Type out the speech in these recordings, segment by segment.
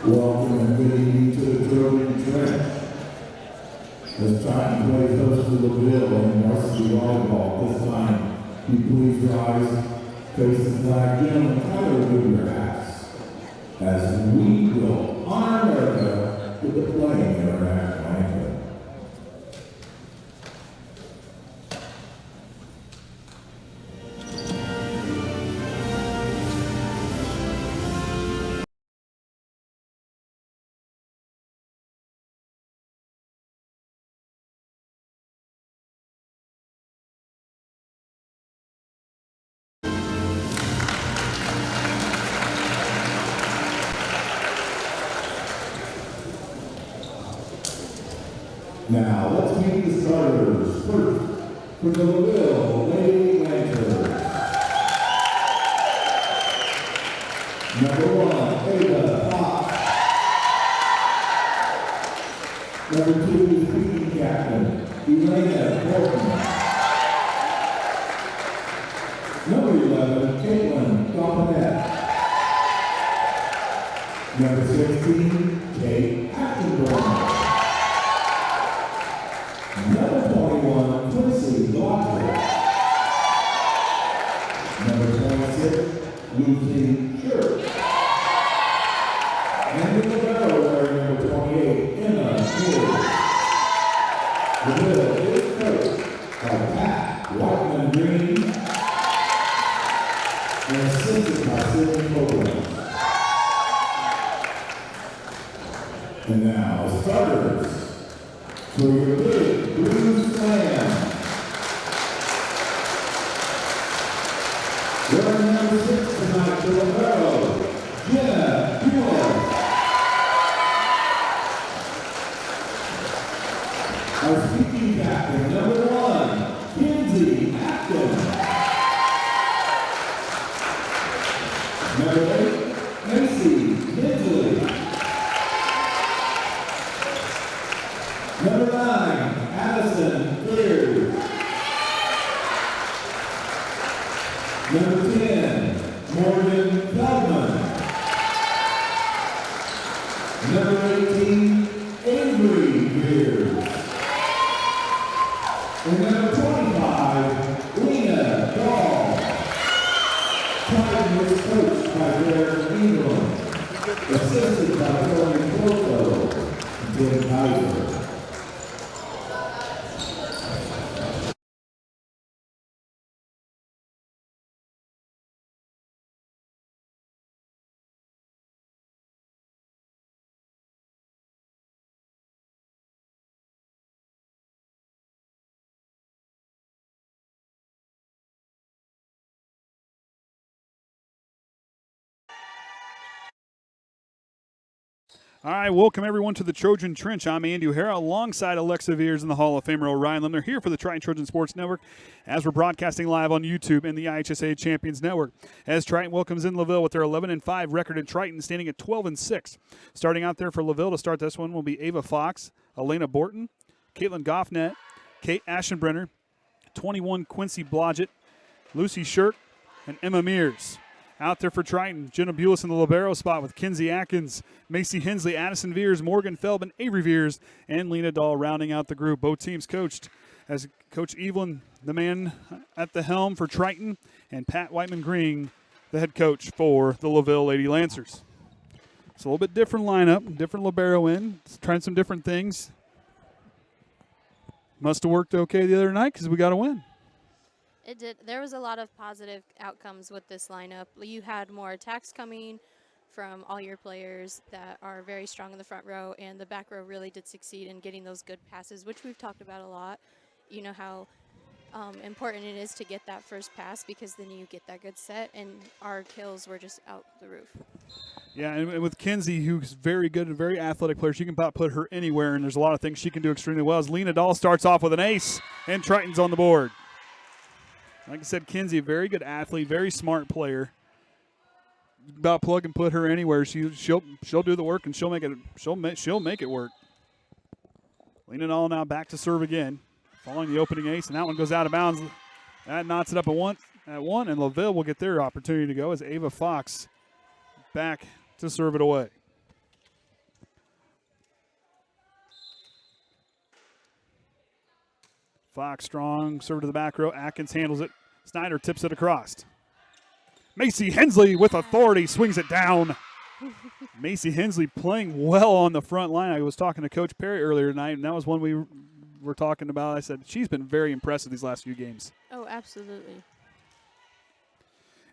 Welcome and good evening to the Triton Trench. As Triton plays host to LaVille in Varsity Volleyball, this time, you please rise, face the flag. Gentlemen, try to remove your hats, as we will honor America with the playing of our national anthem. Now, let's meet the starters. First, for the LaVille Lady Lancers. Number 1, Ava Fox. Number 2 is Triton captain, Elena Horton. Number 11, Kayden Goffin. Number 16, Kate Atkins. Number 21, Quincy Lawler. Number 26, Lucy Shirk. And in the barrel wearing number 28, Emma Viers. The bill is coached by Pat Whiteman-Green and assisted by Sydney Copeland. And now, starters. For your big blue slam. Wearing number 6 tonight for Margo, Jenna Viers. Our speaking captain, number 1, Kinsey Atkins. Number 8, Macy Kinsley. Number 9, Addison Viers. Number 10, Morgan Feldman. Number 18, Avery Viers. And number 25, Lena Dahl. Triton was coached by Viers England, assisted by Tony Porto and Jim Kaiser. All right, welcome everyone to the Trojan Trench. I'm Andy O'Hara alongside Alexa Viers and the Hall of Famer Orion Lemler here for the Triton Trojan Sports Network as we're broadcasting live on YouTube and the IHSA Champions Network. As Triton welcomes in LaVille with their 11-5 record in Triton, standing at 12-6. Starting out there for LaVille to start this one will be Ava Fox, Elena Borton, Caitlin Goffnet, Kate Aschenbrenner, 21 Quincy Blodgett, Lucy Shirk, and Emma Mears. Out there for Triton, Jenna Bulis in the libero spot with Kinsey Atkins, Macy Hensley, Addison Viers, Morgan Feldman, Avery Viers, and Lena Dahl rounding out the group. Both teams coached as Coach Evelyn, the man at the helm for Triton, and Pat Whiteman-Green, the head coach for the LaVille Lady Lancers. It's a little bit different lineup, different libero in, trying some different things. Must have worked okay the other night because we got a win. It did. There was a lot of positive outcomes with this lineup. You had more attacks coming from all your players that are very strong in the front row, and the back row really did succeed in getting those good passes, which we've talked about a lot. You know how important it is to get that first pass because then you get that good set, and our kills were just out the roof. Yeah, and with Kinsey, who's very good and very athletic player, she can about put her anywhere, and there's a lot of things she can do extremely well. As Lena Dahl starts off with an ace, and Triton's on the board. Like I said, Kinsey, a very good athlete, very smart player. About plug and put her anywhere. She'll do the work and she'll make it work. Lena Dahl now back to serve again, following the opening ace, and that one goes out of bounds. That knots it up at one, and LaVille will get their opportunity to go as Ava Fox back to serve it away. Fox strong, serve to the back row. Atkins handles it. Snyder tips it across. Macy Hensley with authority swings it down. Macy Hensley playing well on the front line. I was talking to Coach Perry earlier tonight, and that was one we were talking about. I said she's been very impressive these last few games. Oh, absolutely.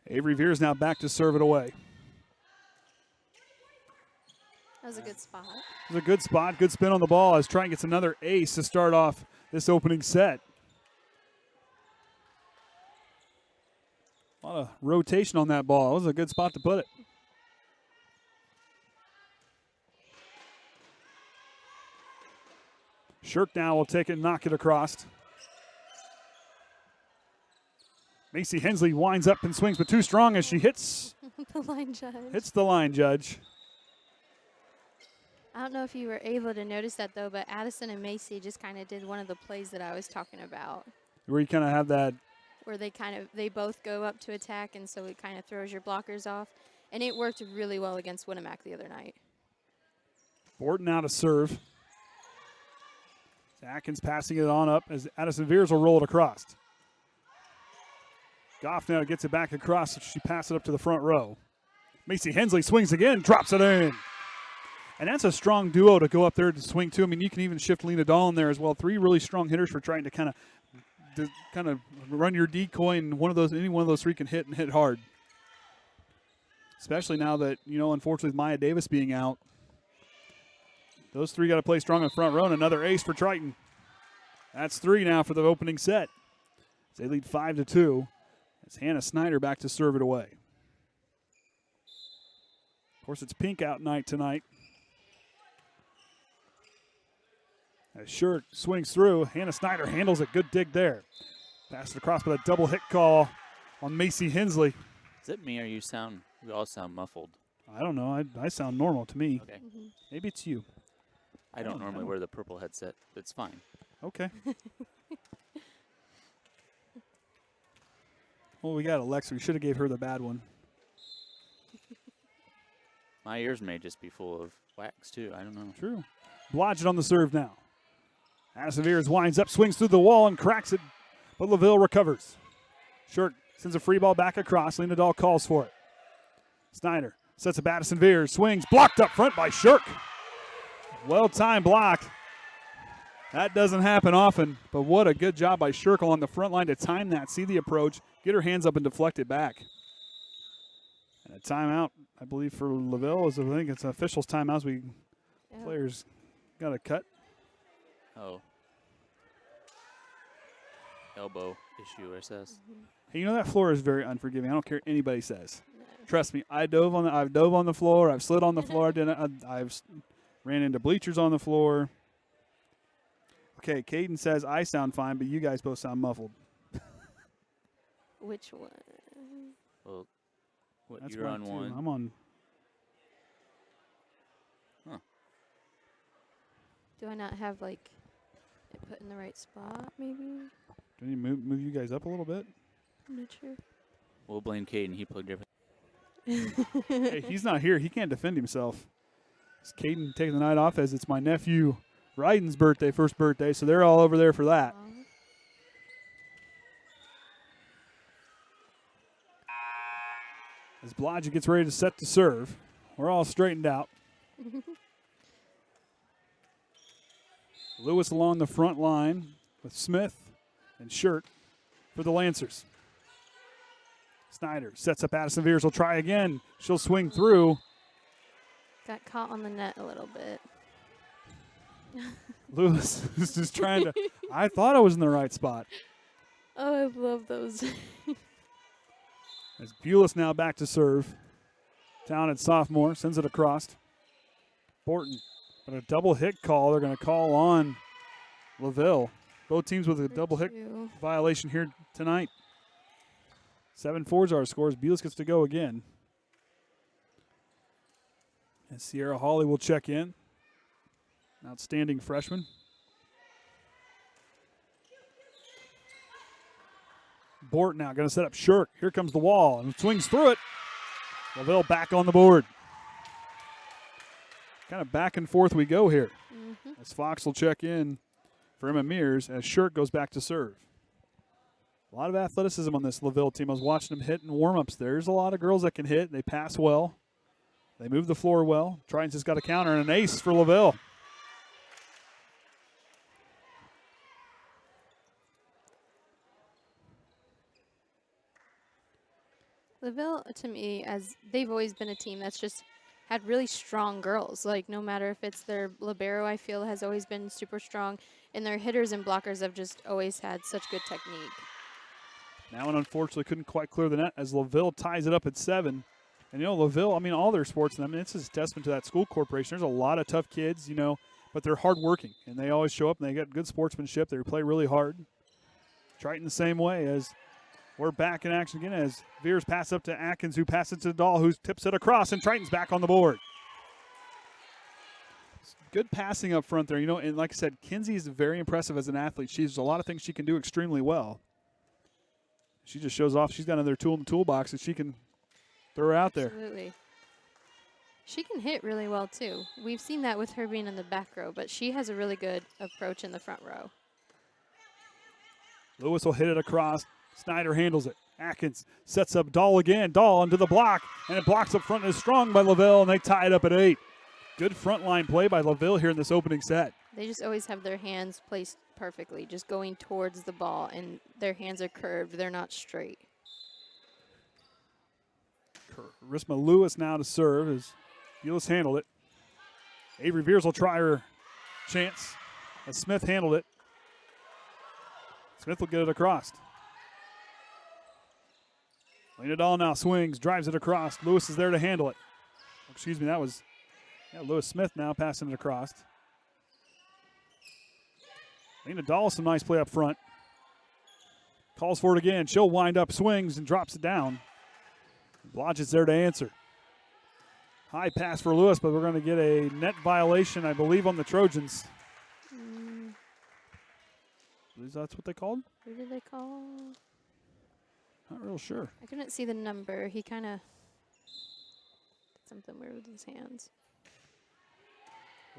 Avery Viers now back to serve it away. That was a good spot. It was a good spot, good spin on the ball as Triton gets another ace to start off this opening set. A lot of rotation on that ball. It was a good spot to put it. Shirk now will take it and knock it across. Macy Hensley winds up and swings, but too strong as she hits The line judge. hits the line judge. I don't know if you were able to notice that, though, but Addison and Macy just kind of did one of the plays that I was talking about, Where you kind of have that. where they both go up to attack, and so it kind of throws your blockers off. And it worked really well against Winnemac the other night. Borton now to serve. Atkins passing it on up as Addison Viers will roll it across. Goff now gets it back across. She passes it up to the front row. Macy Hensley swings again, drops it in. And that's a strong duo to go up there to swing to. I mean, you can even shift Lena Dahl in there as well. 3 really strong hitters for trying to kind of run your decoy, and any one of those 3 can hit and hit hard. Especially now that, unfortunately with Maya Davis being out, those 3 got to play strong in the front row, and another ace for Triton. That's 3 now for the opening set. They lead 5-2. It's Hannah Snyder back to serve it away. Of course, it's pink out night tonight. As Shirk swings through, Hannah Snyder handles it. Good dig there. Pass it across with a double hit call on Macy Hensley. Is it me or we all sound muffled? I don't know. I sound normal to me. Okay. Maybe it's you. I don't normally wear the purple headset. It's fine. Okay. Well, we got Alexa. We should have gave her the bad one. My ears may just be full of wax, too. I don't know. True. Blodgett on the serve now. Addison Viers winds up, swings through the wall, and cracks it, but LaVille recovers. Shirk sends a free ball back across. Lena Dahl calls for it. Snyder sets up Addison Viers, swings, blocked up front by Shirk. Well-timed block. That doesn't happen often, but what a good job by Shirk along the front line to time that, see the approach, get her hands up and deflect it back. And a timeout, I believe, for LaVille. I think it's an official's timeout. Players got a cut. Oh. Elbow issue, it says. Hey, that floor is very unforgiving. I don't care what anybody says. No. Trust me, I've dove on the floor. I've slid on the floor. I've ran into bleachers on the floor. Okay, Kayden says I sound fine, but you guys both sound muffled. Which one? Well, That's you're on too. one. I'm on. Huh. Do I not have, it put in the right spot, maybe? Do you move you guys up a little bit? I'm not sure. We'll blame Kaden. He plugged everything. Hey, he's not here. He can't defend himself. It's Kayden taking the night off as it's my nephew Ryden's first birthday, so they're all over there for that. As Blodgett gets ready to set to serve, we're all straightened out. Lewis along the front line with Smith and Shirk for the Lancers. Snyder sets up Addison Viers. Will try again. She'll swing through. Got caught on the net a little bit. Lewis is just trying to. I thought I was in the right spot. Oh, I love those. As Bulis now back to serve. Talented sophomore sends it across. Borton, but a double hit call. They're going to call on LaVille. Both teams with a double hit violation here tonight. 7-4 is our scores. Bulis gets to go again. And Sierra Hawley will check in. Outstanding freshman. Bort now going to set up Shirk. Here comes the wall and swings through it. LaVille back on the board. Kind of back and forth we go here. As Fox will check in for Emma Mears as Shirk goes back to serve. A lot of athleticism on this LaVille team. I was watching them hit in warm-ups. There's a lot of girls that can hit. They pass well. They move the floor well. Triton's just got a counter and an ace for LaVille. LaVille, to me, as they've always been a team that's just had really strong girls. Like, no matter if it's their libero, I feel, has always been super strong. And their hitters and blockers have just always had such good technique. Now, and unfortunately, couldn't quite clear the net as LaVille ties it up at 7. And, you know, LaVille, I mean, all their sports, I mean, it's just a testament to that school corporation. There's a lot of tough kids, you know, but they're hardworking. And they always show up, and they got good sportsmanship. They play really hard. Triton the same way as we're back in action again as Viers pass up to Atkins, who passes to Dahl, who tips it across, and Triton's back on the board. Good passing up front there. You know, and like I said, Kinsey is very impressive as an athlete. She's a lot of things she can do extremely well. She just shows off. She's got another tool in the toolbox that she can throw out there. Absolutely. She can hit really well, too. We've seen that with her being in the back row, but she has a really good approach in the front row. Lewis will hit it across. Snyder handles it. Atkins sets up Dahl again. Dahl into the block, and it blocks up front and is strong by LaVille, and they tie it up at 8. Good front line play by LaVille here in this opening set. They just always have their hands placed perfectly, just going towards the ball, and their hands are curved. They're not straight. Risma Lewis now to serve as Younis handled it. Avery Viers will try her chance as Smith handled it. Smith will get it across. Lena Dahl now swings, drives it across. Lewis is there to handle it. Excuse me, that was Lewis Smith now passing it across. Lena Dahl, some nice play up front. Calls for it again. She'll wind up, swings, and drops it down. Blodgett's there to answer. High pass for Lewis, but we're going to get a net violation, I believe, on the Trojans. That's what they called? Who did they call? Not real sure. I couldn't see the number. He kind of did something weird with his hands.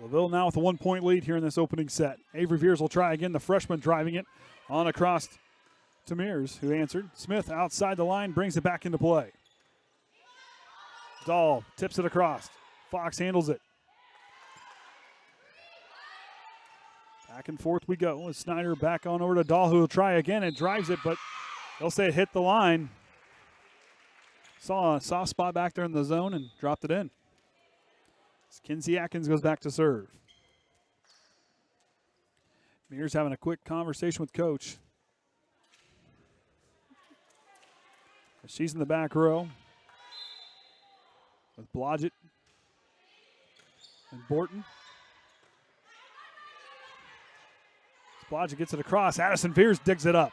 LaVille now with a 1-point lead here in this opening set. Avery Viers will try again. The freshman driving it on across to Mears, who answered. Smith outside the line, brings it back into play. Dahl tips it across. Fox handles it. Back and forth we go. With Snyder back on over to Dahl, who will try again and drives it, but they'll say it hit the line. Saw a soft spot back there in the zone and dropped it in. Kinsey Atkins goes back to serve. Mears having a quick conversation with coach. She's in the back row with Blodgett and Borton. Blodgett gets it across. Addison Viers digs it up.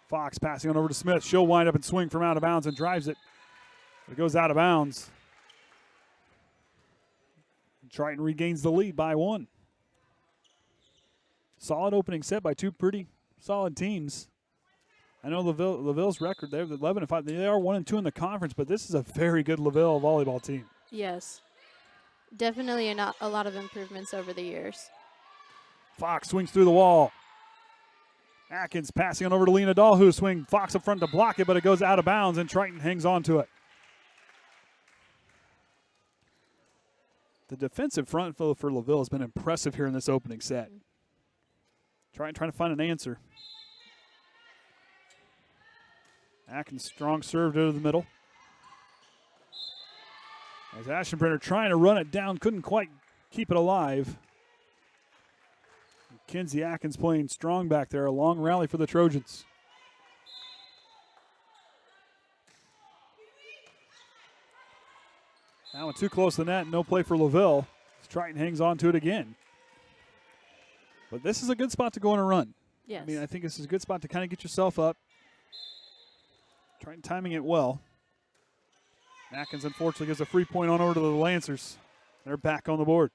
Fox passing on over to Smith. She'll wind up and swing from out of bounds and drives it. It goes out of bounds. Triton regains the lead by 1. Solid opening set by two pretty solid teams. I know LaVille's record, they're 11-5. They are 1-2 in the conference, but this is a very good LaVille volleyball team. Yes. Definitely a lot of improvements over the years. Fox swings through the wall. Atkins passing on over to Lena Dahl, who swing Fox up front to block it, but it goes out of bounds, and Triton hangs on to it. The defensive front for LaVille has been impressive here in this opening set. Trying to find an answer. Atkins strong serve to the middle. As Ashenbrenner trying to run it down, couldn't quite keep it alive. Kinsey Atkins playing strong back there. A long rally for the Trojans. That one too close to the net. No play for LaVille. Triton hangs on to it again. But this is a good spot to go on a run. Yes. I mean, I think this is a good spot to kind of get yourself up. Triton timing it well. Atkins unfortunately gives a free point on over to the Lancers. They're back on the board.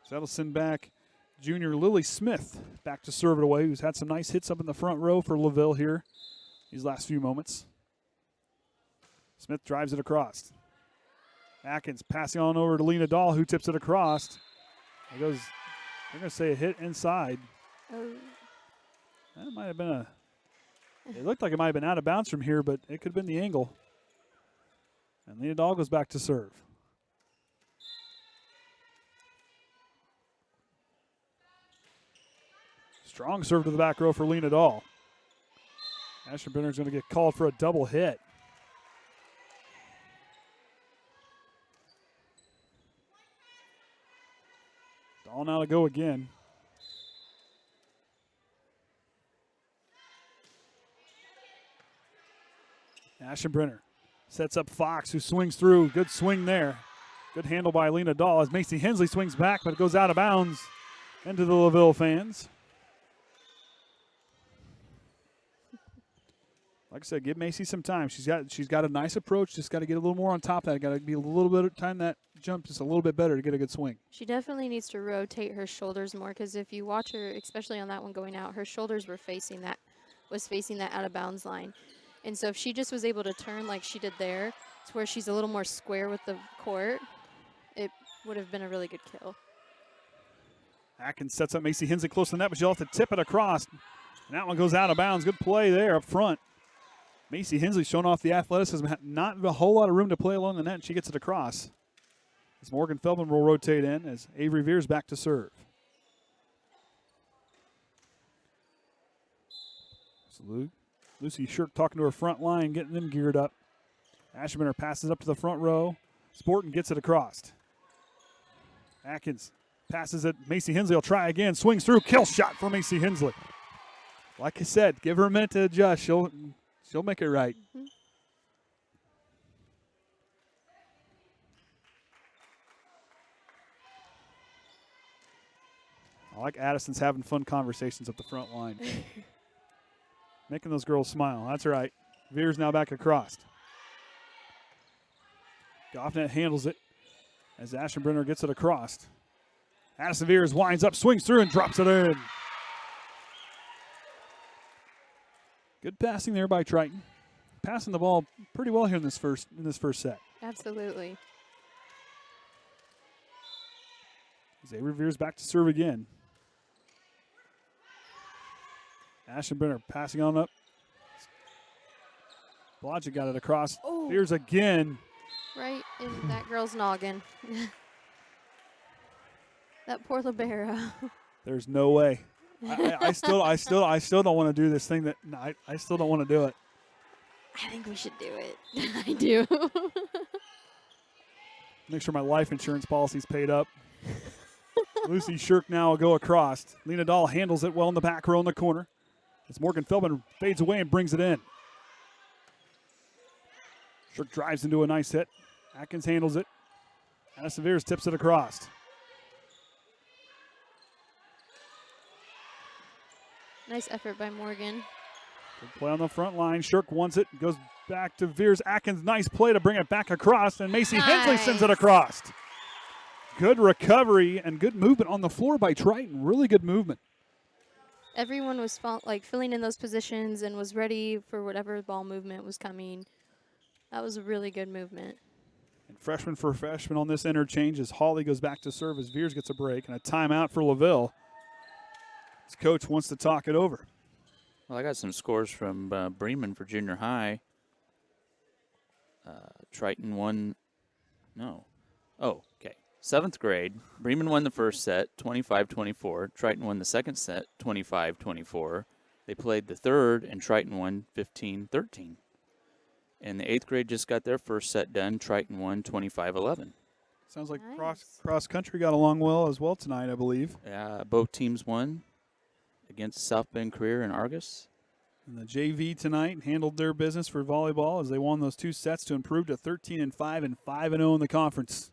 So that'll send back junior Lily Smith back to serve it away, who's had some nice hits up in the front row for LaVille here these last few moments. Smith drives it across. Atkins passing on over to Lena Dahl, who tips it across. There goes, they're going to say a hit inside. Oh. That might have been it looked like it might have been out of bounds from here, but it could have been the angle. And Lena Dahl goes back to serve. Strong serve to the back row for Lena Dahl. Ashenbrenner's going to get called for a double hit. Dahl now to go again. Ashenbrenner sets up Fox, who swings through. Good swing there. Good handle by Lena Dahl as Macy Hensley swings back, but it goes out of bounds into the LaVille fans. Like I said, give Macy some time. She's got a nice approach. Just got to get a little more on top of that. Got to be a little bit of time that jump just a little bit better to get a good swing. She definitely needs to rotate her shoulders more, because if you watch her, especially on that one going out, her shoulders were facing that out of bounds line. And so if she just was able to turn like she did there, to where she's a little more square with the court, it would have been a really good kill. Atkins sets up Macy Hensley close to the net, but she'll have to tip it across. And that one goes out of bounds. Good play there up front. Macy Hensley showing off the athleticism. Not a whole lot of room to play along the net, and she gets it across. As Morgan Feldman will rotate in as Avery Viers back to serve. So Lucy Shirk talking to her front line, getting them geared up. Ashenbrenner passes up to the front row. Sporton gets it across. Atkins passes it. Macy Hensley will try again. Swings through. Kill shot for Macy Hensley. Like I said, give her a minute to adjust. She'll make it right. Mm-hmm. I like Addison's having fun conversations up the front line. Making those girls smile. That's right. Viers now back across. Goffnet handles it as Ashenbrenner gets it across. Addison Viers winds up, swings through, and drops it in. Good passing there by Triton. Passing the ball pretty well here in this first set. Absolutely. Avery Viers back to serve again. Ashenbrenner passing on up. Blodgett got it across. Oh. Viers again. Right in that girl's noggin. That poor libero. There's no way. I still don't want to do this thing I still don't want to do it. I think we should do it. I do. Make sure my life insurance policy's paid up. Lucy Shirk now will go across. Lena Dahl handles it well in the back row in the corner. As Morgan Feldman fades away and brings it in. Shirk drives into a nice hit. Atkins handles it. Addison Viers tips it across. Nice effort by Morgan. Good play on the front line. Shirk wants it. Goes back to Viers. Atkins, nice play to bring it back across. And Macy Hensley sends it across. Good recovery and good movement on the floor by Triton. Really good movement. Everyone was filling in those positions and was ready for whatever ball movement was coming. That was a really good movement. And freshman for freshman on this interchange as Hawley goes back to serve as Viers gets a break and a timeout for LaVille. His coach wants to talk it over. Well, I got some scores from Bremen for junior high. Triton won. No. Oh, okay. 7th grade. Bremen won the first set, 25-24. Triton won the second set, 25-24. They played the third, and Triton won 15-13. And the 8th grade just got their first set done. Triton won 25-11. Sounds like Nice. cross country got along well as well tonight, I believe. Both teams won against South Bend Career and Argus. And the JV tonight handled their business for volleyball as they won those 2 sets to improve to 13-5 and 5-0 in the conference.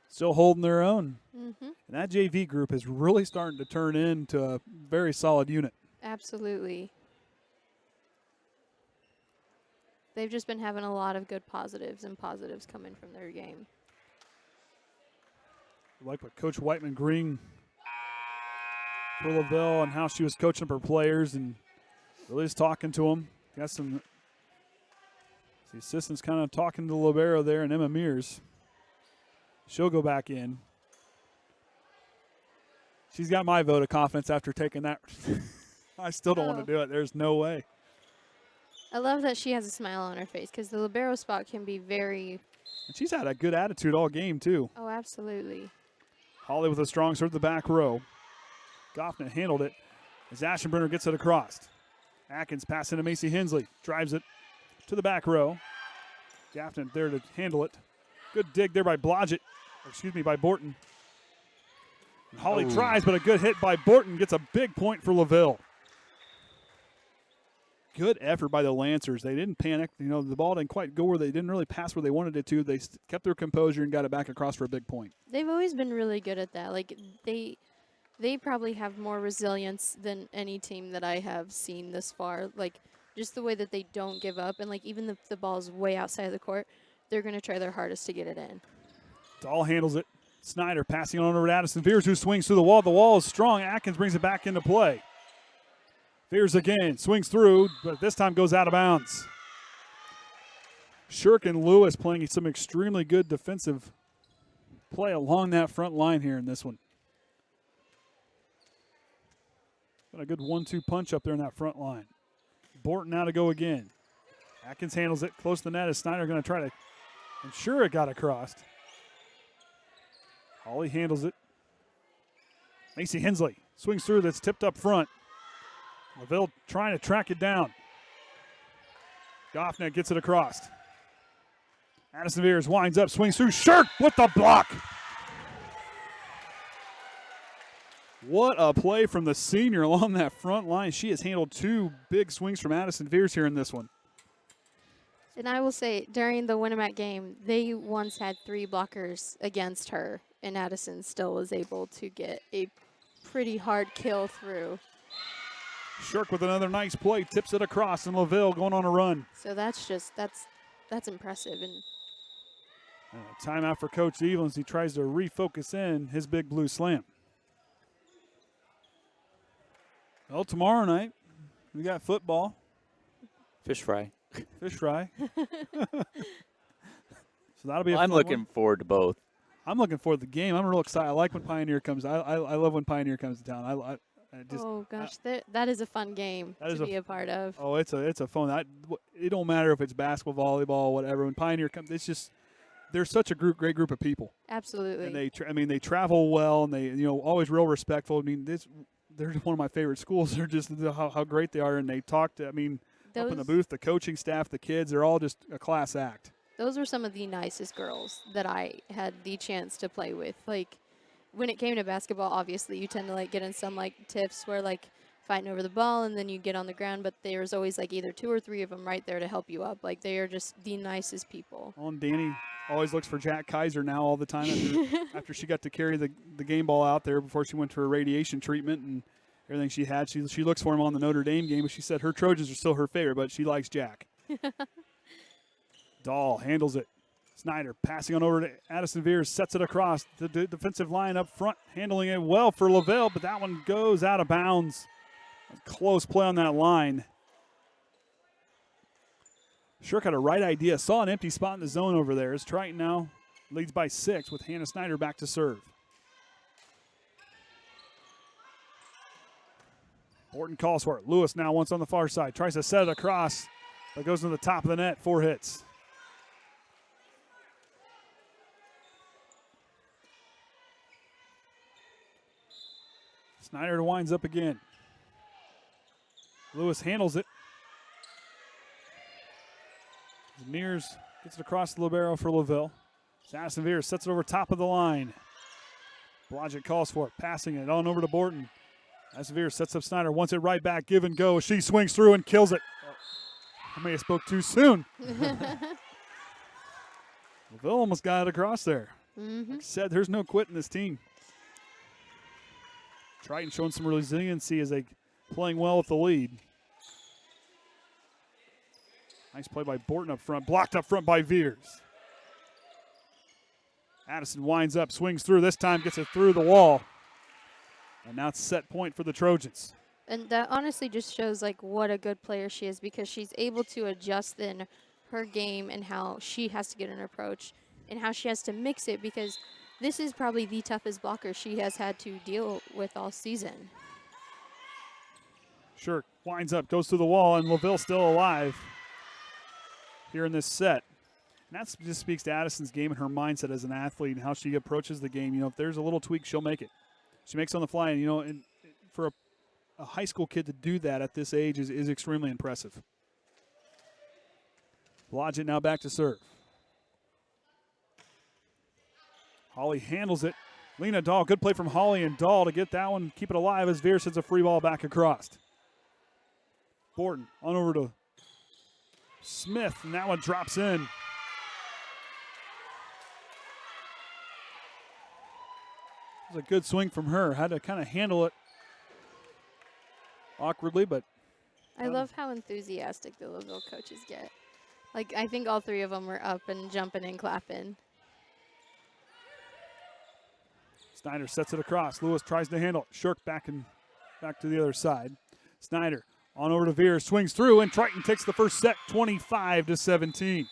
Still holding their own. Mm-hmm. And that JV group is really starting to turn into a very solid unit. Absolutely. They've just been having a lot of good positives coming from their game. I like what Coach Whiteman Green for LaVille and how she was coaching up her players and really just talking to them. Got some the assistants kind of talking to libero there and Emma Mears. She'll go back in. She's got my vote of confidence after taking that. I still don't want to do it. There's no way. I love that she has a smile on her face because the libero spot can be very. And she's had a good attitude all game, too. Oh, absolutely. Holly with a strong serve to the back row. Goffman handled it as Ashenbrenner gets it across. Atkins passing to Macy Hensley. Drives it to the back row. Gaffney there to handle it. Good dig there by by Borton. And Holly tries, but a good hit by Borton gets a big point for LaVille. Good effort by the Lancers. They didn't panic. The ball didn't quite go they didn't really pass where they wanted it to. They kept their composure and got it back across for a big point. They've always been really good at that. Like they probably have more resilience than any team that I have seen this far. Like just the way that they don't give up, and like even if the ball's way outside of the court, they're going to try their hardest to get it in. Dahl handles it. Snyder passing on over to Addison Viers, who swings through the wall. The wall is strong. Atkins brings it back into play. Viers again, swings through, but this time goes out of bounds. Shirk and Lewis playing some extremely good defensive play along that front line here in this one. Got a good 1-2 punch up there in that front line. Borton now to go again. Atkins handles it close to the net as Snyder going to try to ensure it got across. Holly handles it. Macy Hensley swings through, that's tipped up front. LaVille trying to track it down. Goffnet gets it across. Addison Viers winds up, swings through. Shirk with the block. What a play from the senior along that front line. She has handled 2 big swings from Addison Viers here in this one. And I will say, during the Winnemac game, they once had 3 blockers against her, and Addison still was able to get a pretty hard kill through. Shirk with another nice play, tips it across, and LaVille going on a run. So that's impressive. And timeout for Coach Evelins. He tries to refocus in his big blue slam. Well, tomorrow night, we got football. Fish fry. Fish fry. So that'll be a I'm fun looking one. forward to both. I'm looking forward to the game. I'm real excited. I like when Pioneer comes. I love when Pioneer comes to town. oh gosh, that is a fun game to be a part of. Oh, it's a fun. It don't matter if it's basketball, volleyball, whatever. When Pioneer comes, it's just they're such a great group of people. Absolutely. And they travel well, and they always real respectful. I mean, they're one of my favorite schools. They're just how great they are, and they talk to. I mean, up in the booth, the coaching staff, the kids, they're all just a class act. Those were some of the nicest girls that I had the chance to play with. Like, when it came to basketball, obviously you tend to get in some tiffs where fighting over the ball and then you get on the ground, but there's always either 2 or 3 of them right there to help you up. They are just the nicest people. Oh, and Danny always looks for Jack Kaiser now all the time after she got to carry the game ball out there before she went to her radiation treatment and everything she had. She looks for him on the Notre Dame game, but she said her Trojans are still her favorite, but she likes Jack. Dahl handles it. Snyder passing on over to Addison Viers, sets it across the defensive line up front, handling it well for LaVille, but that one goes out of bounds. A close play on that line. Shirk had a right idea, saw an empty spot in the zone over there. As Triton now leads by 6 with Hannah Snyder back to serve. Borton calls for it. Lewis now once on the far side, tries to set it across, but goes to the top of the net, 4 hits. Snyder winds up again. Lewis handles it. Mears gets it across the libero for LaVille. Addison Viers sets it over top of the line. Blodgett calls for it, passing it on over to Borton. Addison Viers sets up Snyder, wants it right back, give and go. She swings through and kills it. I may have spoke too soon. LaVille almost got it across there. Mm-hmm. Like I said, there's no quitting this team. Triton showing some resiliency as they playing well with the lead. Nice play by Borton up front. Blocked up front by Viers. Addison winds up, swings through. This time gets it through the wall. And now it's set point for the Trojans. And that honestly just shows what a good player she is, because she's able to adjust in her game and how she has to get an approach and how she has to mix it, because this is probably the toughest blocker she has had to deal with all season. Shirk winds up, goes to the wall, and LaVille still alive here in this set. And that just speaks to Addison's game and her mindset as an athlete and how she approaches the game. You know, if there's a little tweak, she'll make it. She makes it on the fly, and, you know, and for a high school kid to do that at this age is extremely impressive. Blodgett now back to serve. Holly handles it. Lena Dahl, good play from Holly and Dahl to get that one, keep it alive as Viers sends a free ball back across. Borton on over to Smith, and that one drops in. It was a good swing from her. Had to kind of handle it awkwardly, but I love how enthusiastic the LaVille coaches get. Like, I think all three of them were up and jumping and clapping. Snyder sets it across. Lewis tries to handle it. Shirk back to the other side. Snyder on over to Viers, swings through, and Triton takes the first set, 25-17.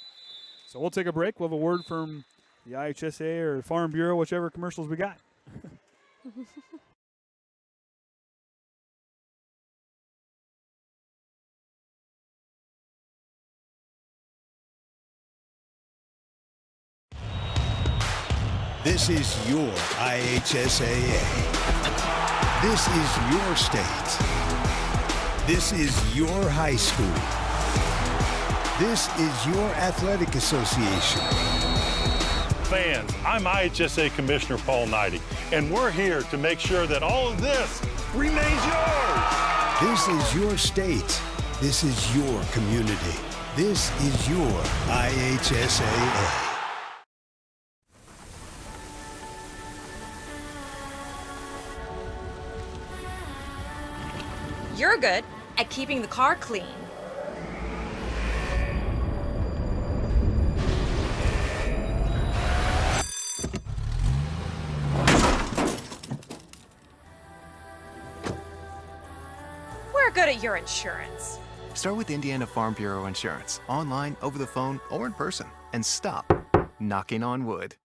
So we'll take a break. We'll have a word from the IHSA or Farm Bureau, whichever commercials we got. This is your IHSAA. This is your state. This is your high school. This is your athletic association. Fans, I'm IHSA Commissioner Paul Knighty, and we're here to make sure that all of this remains yours. This is your state. This is your community. This is your IHSAA. You're good at keeping the car clean. We're good at your insurance. Start with Indiana Farm Bureau Insurance, online, over the phone, or in person, and stop knocking on wood.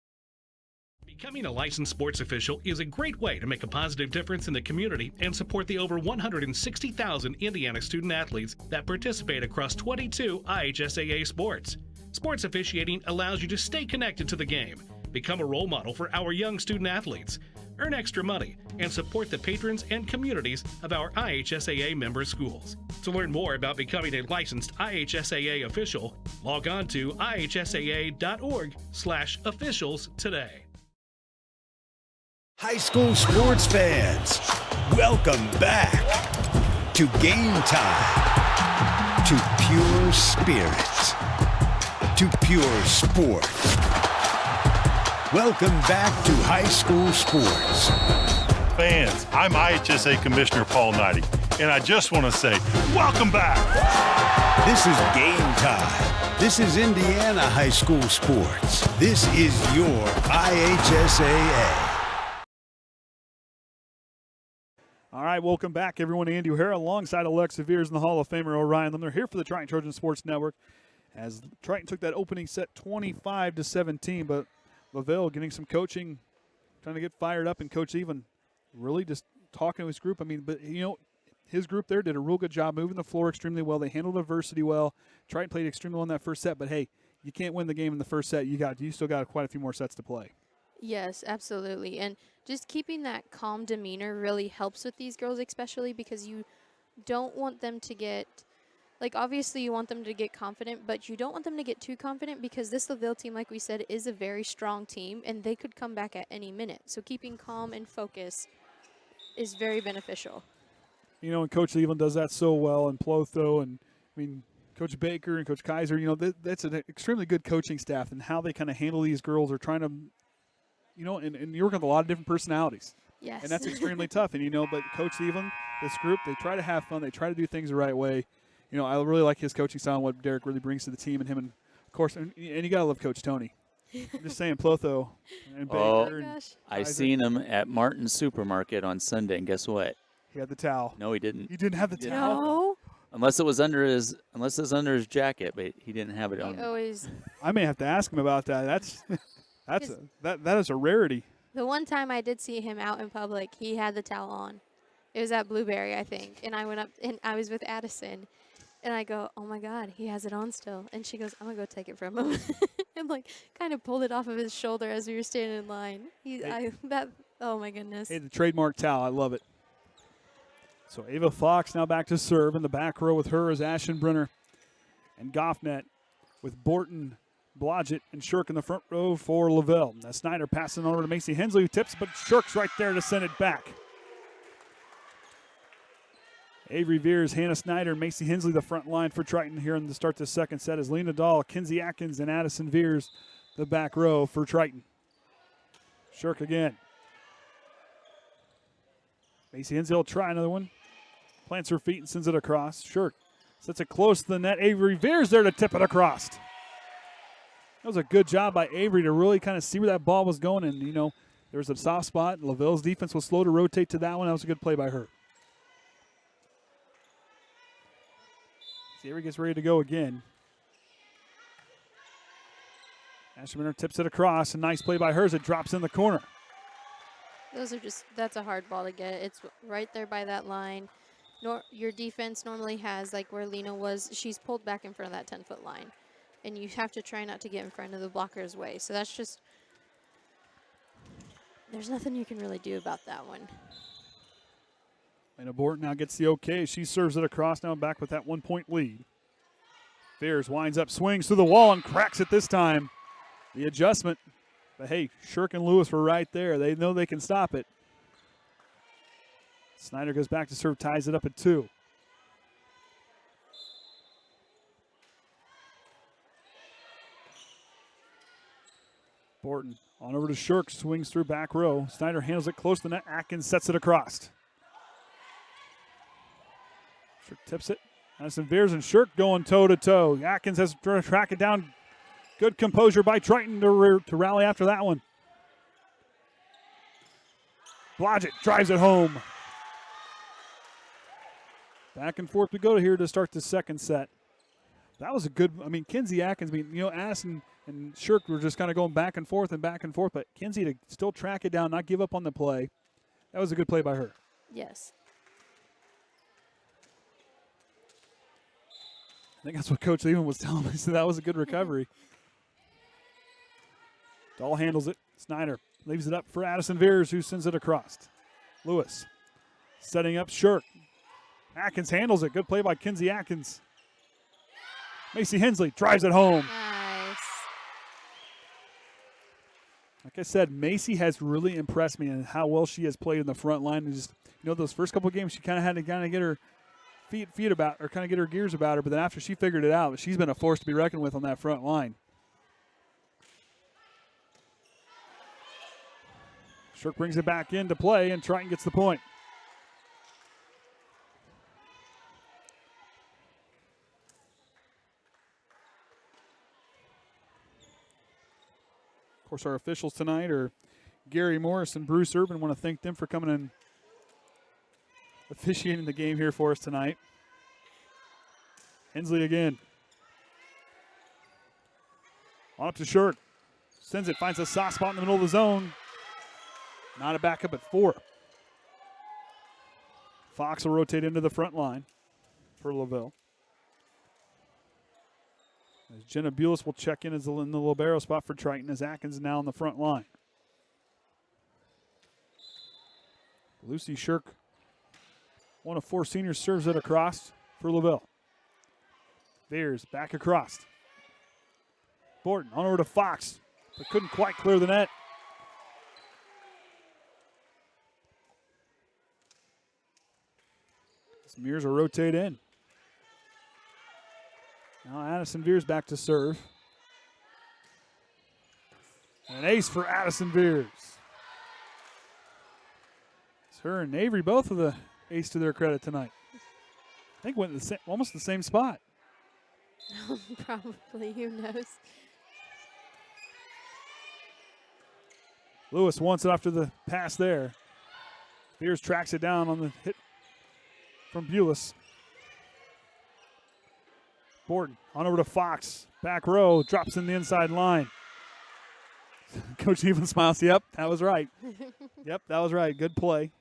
Becoming a licensed sports official is a great way to make a positive difference in the community and support the over 160,000 Indiana student athletes that participate across 22 IHSAA sports. Sports officiating allows you to stay connected to the game, become a role model for our young student athletes, earn extra money, and support the patrons and communities of our IHSAA member schools. To learn more about becoming a licensed IHSAA official, log on to ihsaa.org/officials today. High school sports fans, welcome back to Game Time, to pure spirit, to pure sport. Welcome back to high school sports. Fans, I'm IHSA Commissioner Paul Knighty, and I just want to say, welcome back. This is Game Time. This is Indiana high school sports. This is your IHSAA. All right, welcome back, everyone. Andy O'Hara alongside Alexa Viers and the Hall of Famer Orion Lemler here for the Triton Trojan Sports Network as Triton took that opening set 25-17, but LaVille getting some coaching, trying to get fired up, and Coach Even really just talking to his group. I mean, but, you know, his group there did a real good job moving the floor extremely well. They handled adversity well. Triton played extremely well in that first set, but, hey, you can't win the game in the first set. You still got quite a few more sets to play. Yes, absolutely. And just keeping that calm demeanor really helps with these girls, especially because you don't want them to get, like, obviously you want them to get confident, but you don't want them to get too confident because this LaVille team, like we said, is a very strong team, and they could come back at any minute. So keeping calm and focus is very beneficial. You know, and Coach Cleveland does that so well, and Plotho, and, I mean, Coach Baker and Coach Kaiser, you know, that's an extremely good coaching staff, and how they kind of handle these girls are trying to, you know, and you work with a lot of different personalities. Yes. And that's extremely tough. And, you know, but Coach Cleveland, this group, they try to have fun. They try to do things the right way. You know, I really like his coaching style and what Derek really brings to the team, and him, and, of course, and you got to love Coach Tony. I'm just saying, Plotho and Baker. Oh, and I Kaiser. seen him at Martin's Supermarket on Sunday, and guess what? He had the towel. No, he didn't. He didn't have the towel. No. Unless it was under his jacket, but he didn't have it on. He always. I may have to ask him about that. That is a rarity. The one time I did see him out in public, he had the towel on. It was at Blueberry, I think. And I went up, and I was with Addison. And I go, oh, my God, he has it on still. And she goes, I'm going to go take it from him. And, like, kind of pulled it off of his shoulder as we were standing in line. Oh, my goodness. Hey, the trademark towel. I love it. So Ava Fox now back to serve. In the back row with her is Ashenbrenner and Goffnet, with Borton, Blodgett, and Shirk in the front row for LaVille. Now Snyder passing over to Macy Hensley, who tips, but Shirk's right there to send it back. Avery Viers, Hannah Snyder, and Macy Hensley the front line for Triton here in the start to the second set as Lena Dahl, Kinsey Atkins, and Addison Viers the back row for Triton. Shirk again. Macy Hensley will try another one. Plants her feet and sends it across. Shirk sets it close to the net. Avery Viers there to tip it across. That was a good job by Avery to really kind of see where that ball was going. And, you know, there was a soft spot. LaVille's defense was slow to rotate to that one. That was a good play by her. Avery gets ready to go again. Ashenbrenner tips it across. A nice play by hers. It drops in the corner. That's a hard ball to get. It's right there by that line. Your defense normally has, like where Lena was, she's pulled back in front of that 10-foot line. And you have to try not to get in front of the blocker's way. So that's just, there's nothing you can really do about that one. Lena Borton now gets the okay. She serves it across now, back with that 1-point lead. Viers winds up, swings through the wall, and cracks it this time. The adjustment. But hey, Shirk and Lewis were right there. They know they can stop it. Snyder goes back to serve, ties it up at 2. Borton on over to Shirk, swings through back row. Snyder handles it close to the net. Atkins sets it across. Shirk tips it. Addison Viers and Shirk going toe-to-toe. Atkins has to track it down. Good composure by Triton to rally after that one. Blodgett drives it home. Back and forth we go here to start the second set. That was a good, Kinsey Atkins, Addison and Shirk were just kind of going back and forth, but Kinsey to still track it down, not give up on the play. That was a good play by her. Yes. I think that's what Coach Lehman was telling me, so that was a good recovery. Dahl handles it. Snyder leaves it up for Addison Viers, who sends it across. Lewis setting up Shirk. Atkins handles it. Good play by Kinsey Atkins. Macy Hensley drives it home. Nice. Like I said, Macy has really impressed me in how well she has played in the front line. And just, those first couple of games, she kind of had to get her feet about, or kind of get her gears about her. But then after she figured it out, she's been a force to be reckoned with on that front line. Shirk brings it back into play, and Triton gets the point. Of course, our officials tonight are Gary Morris and Bruce Urban. Want to thank them for coming and officiating the game here for us tonight. Hensley again. On up to Shirk. Sends it, finds a soft spot in the middle of the zone. Not a backup at 4. Fox will rotate into the front line for LaVille. As Jenna Bulis will check in as in the libero spot for Triton, as Atkins now on the front line. Lucy Shirk, one of 4 seniors, serves it across for LaVille. Viers back across. Borton on over to Fox, but couldn't quite clear the net. Mears will rotate in. Now Addison Viers back to serve. An ace for Addison Viers. It's her and Avery both with the ace to their credit tonight. I think went to almost the same spot. Probably, who knows? Lewis wants it after the pass there. Viers tracks it down on the hit from Bulis. Borton on over to Fox. Back row, drops in the inside line. Coach even smiles. Yep, that was right. Yep, that was right. Good play.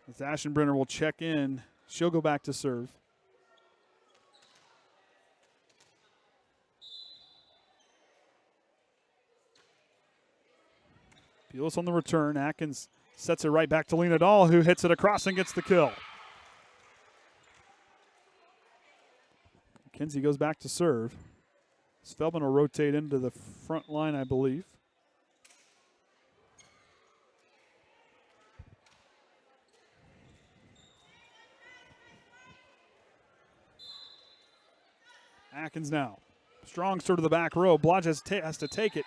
As Ashenbrenner will check in, she'll go back to serve. Pulis on the return. Atkins sets it right back to Lena Dahl, who hits it across and gets the kill. Kinsey goes back to serve. Feldman will rotate into the front line, I believe. Atkins now. Strong serve to the back row. Blodge has to take it.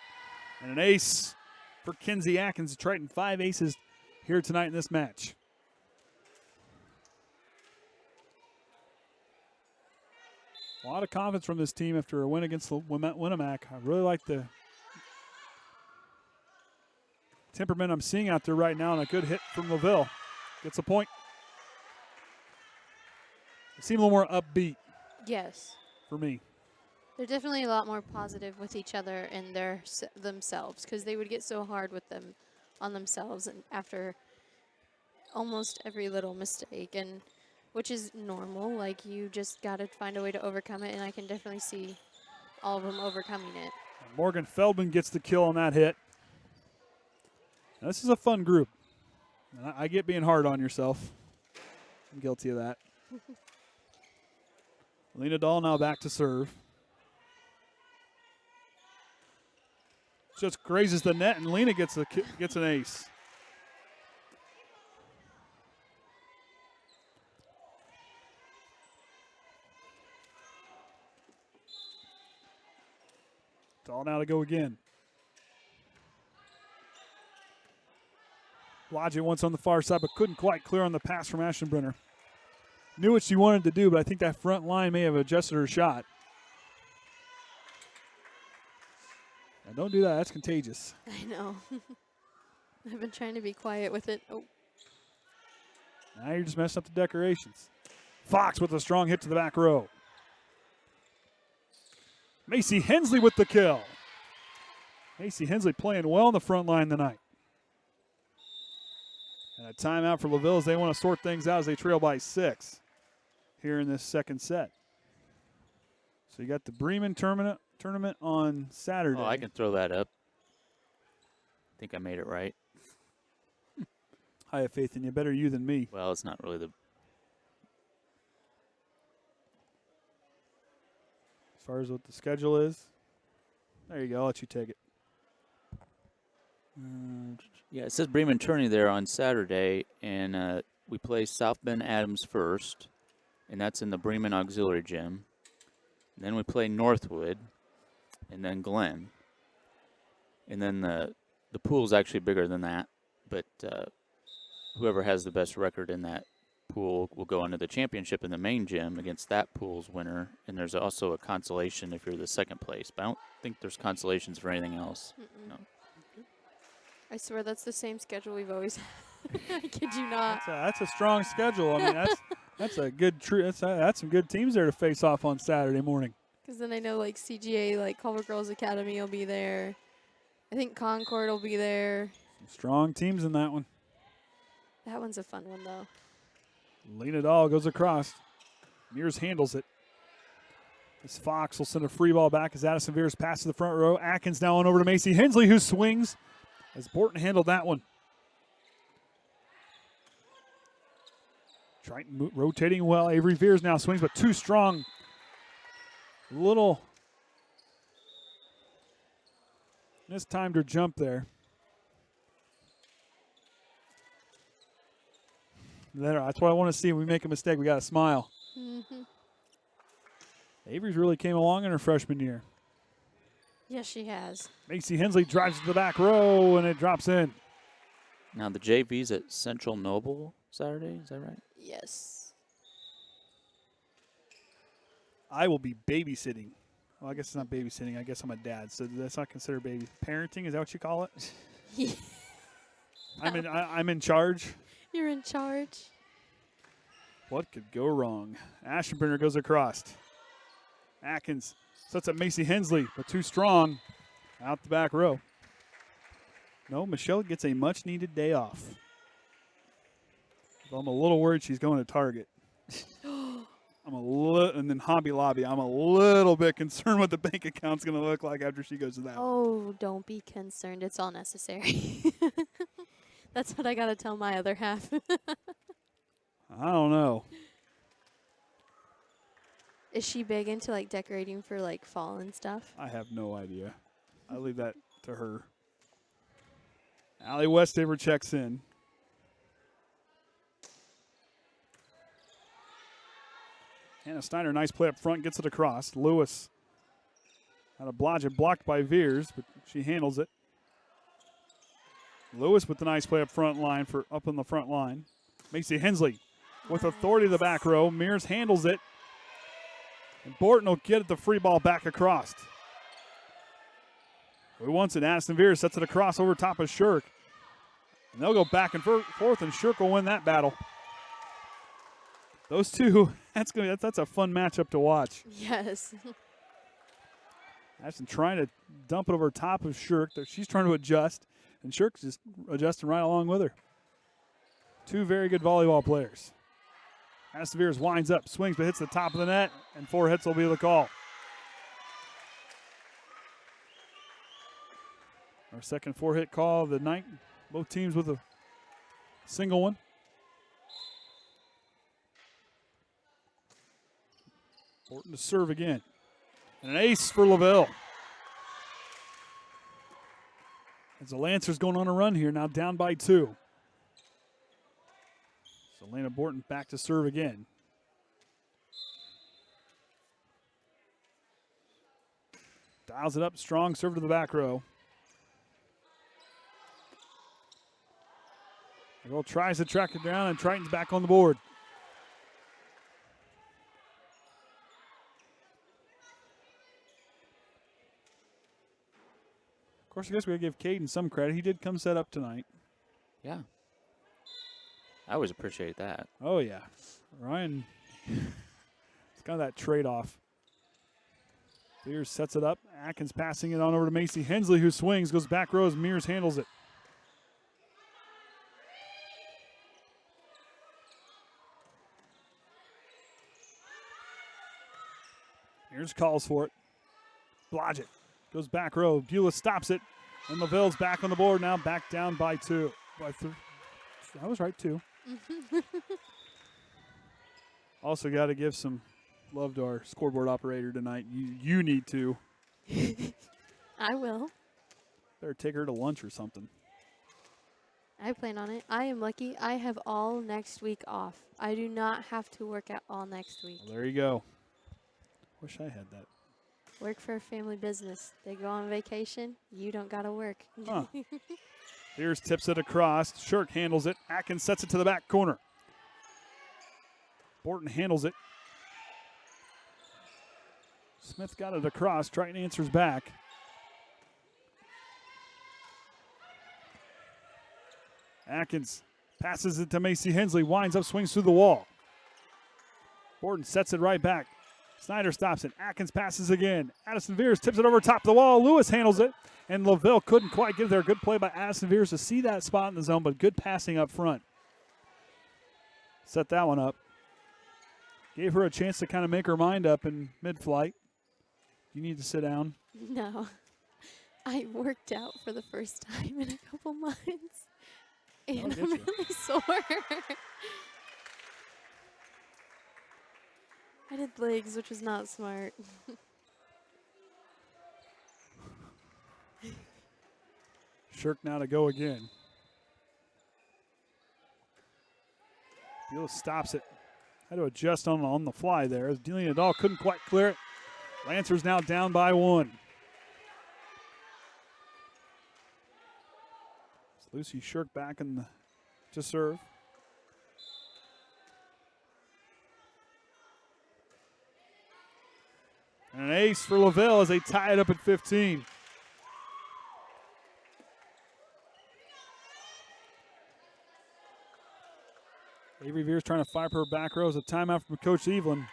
And an ace for Kinsey Atkins. Triton 5 aces here tonight in this match. A lot of confidence from this team after a win against the Winnemac. I really like the temperament I'm seeing out there right now, and a good hit from LaVille. Gets a point. They seem a little more upbeat Yes. for me. They're definitely a lot more positive with each other and themselves, because they would get so hard with them on themselves and after almost every little mistake, and which is normal. Like, you just got to find a way to overcome it, and I can definitely see all of them overcoming it. Morgan Feldman gets the kill on that hit. Now, this is a fun group. And I get being hard on yourself. I'm guilty of that. Lena Dahl now back to serve. Just grazes the net, and Lena gets an ace. Dahl now to go again. Blodgett once on the far side, but couldn't quite clear on the pass from Ashenbrenner. Knew what she wanted to do, but I think that front line may have adjusted her shot. Now don't do that. That's contagious. I know. I've been trying to be quiet with it. Oh. Now you're just messing up the decorations. Fox with a strong hit to the back row. Macy Hensley with the kill. Macy Hensley playing well on the front line tonight. And a timeout for LaVille as they want to sort things out as they trail by 6 here in this second set. So you got the Bremen tournament on Saturday. Oh, I can throw that up. I think I made it right. I have faith in you. Better you than me. Well, it's not really the... As far as what the schedule is. There you go. I'll let you take it. Yeah, it says Bremen Tourney there on Saturday, and we play South Bend Adams first, and that's in the Bremen Auxiliary Gym. And then we play Northwood, and then Glenn. And then the pool's actually bigger than that, but whoever has the best record in that pool will go into the championship in the main gym against that pool's winner. And there's also a consolation if you're the second place, but I don't think there's consolations for anything else. No. I swear that's the same schedule we've always had. I kid you not. That's a strong schedule. I mean, that's a good that's some good teams there to face off on Saturday morning. Because then I know, like, CGA, like Culver Girls Academy will be there. I think Concord will be there. Some strong teams in that one. That one's a fun one, though. Lena Dahl goes across. Mears handles it. As Fox will send a free ball back as Addison Viers passes the front row. Atkins now on over to Macy Hensley, who swings as Borton handled that one. Triton rotating well. Avery Viers now swings, but too strong. Little mistimed her jump there. That's what I want to see. When we make a mistake, we got to smile. Mm-hmm. Avery's really came along in her freshman year. Yes, she has. Macy Hensley drives to the back row, and it drops in. Now the JV's at Central Noble Saturday, is that right? Yes. I will be babysitting. Well, I guess it's not babysitting. I guess I'm a dad, so that's not considered baby parenting. Is that what you call it? Yeah. I'm in charge. You're in charge. What could go wrong? Ashenbrenner goes across. Atkins Sets up Macy Hensley, but too strong. Out the back row. No, Michelle gets a much-needed day off. So I'm a little worried she's going to Target. And then Hobby Lobby. I'm a little bit concerned what the bank account's going to look like after she goes to that one. Oh, don't be concerned. It's all necessary. That's what I got to tell my other half. I don't know. Is she big into like decorating for like fall and stuff? I have no idea. I leave that to her. Allie Westaver checks in. Hannah Snyder, nice play up front, gets it across. Lewis had a blocked by Viers, but she handles it. Lewis with the nice play up front line for up on the front line. Macy Hensley with authority to the back row. Mears handles it. And Borton will get the free ball back across. Who wants it? Addison Viers sets it across over top of Shirk. And they'll go back and forth, and Shirk will win that battle. Those two, that's a fun matchup to watch. Yes. Addison trying to dump it over top of Shirk. She's trying to adjust, and Shirk's just adjusting right along with her. Two very good volleyball players. Addison Viers winds up, swings, but hits the top of the net, and 4 hits will be the call. Our second 4-hit call of the night. Both teams with a single one. Important to serve again. And an ace for LaVille. As the Lancers going on a run here, now down by 2. So Lena Borton back to serve again. Dials it up, strong serve to the back row. LaVille tries to track it down, and Triton's back on the board. Of course, I guess we gotta give Kayden some credit. He did come set up tonight. Yeah. I always appreciate that. Oh, yeah. Ryan, it's kind of that trade-off. Viers sets it up. Atkins passing it on over to Macy Hensley, who swings, goes back row as Mears handles it. Mears calls for it. Blodgett goes back row. Beulah stops it. And LaVille's back on the board now, back down by 2. By 3. I was right, 2. Also got to give some love to our scoreboard operator tonight. You need to. I will. Better take her to lunch or something. I plan on it. I am lucky. I have all next week off. I do not have to work out all next week. Well, there you go. Wish I had that. Work for a family business. They go on vacation. You don't got to work. Huh. Viers tips it across. Shirk handles it. Atkins sets it to the back corner. Borton handles it. Smith got it across. Triton answers back. Atkins passes it to Macy Hensley. Winds up, swings through the wall. Borton sets it right back. Snyder stops it. Atkins passes again. Addison Viers tips it over top of the wall. Lewis handles it. And LaVille couldn't quite get there. Good play by Addison Viers to see that spot in the zone, but good passing up front. Set that one up. Gave her a chance to kind of make her mind up in mid-flight. You need to sit down. No. I worked out for the first time in a couple months. And I'm really sore. I did legs, which was not smart. Shirk now to go again. Beulah stops it. Had to adjust on the fly there as Delia Nadal couldn't quite clear it. Lancers now down by 1. It's Lucy Shirk back to serve. And an ace for LaVille as they tie it up at 15. Avery Viers trying to fight for her back row as a timeout from Coach Evelyn.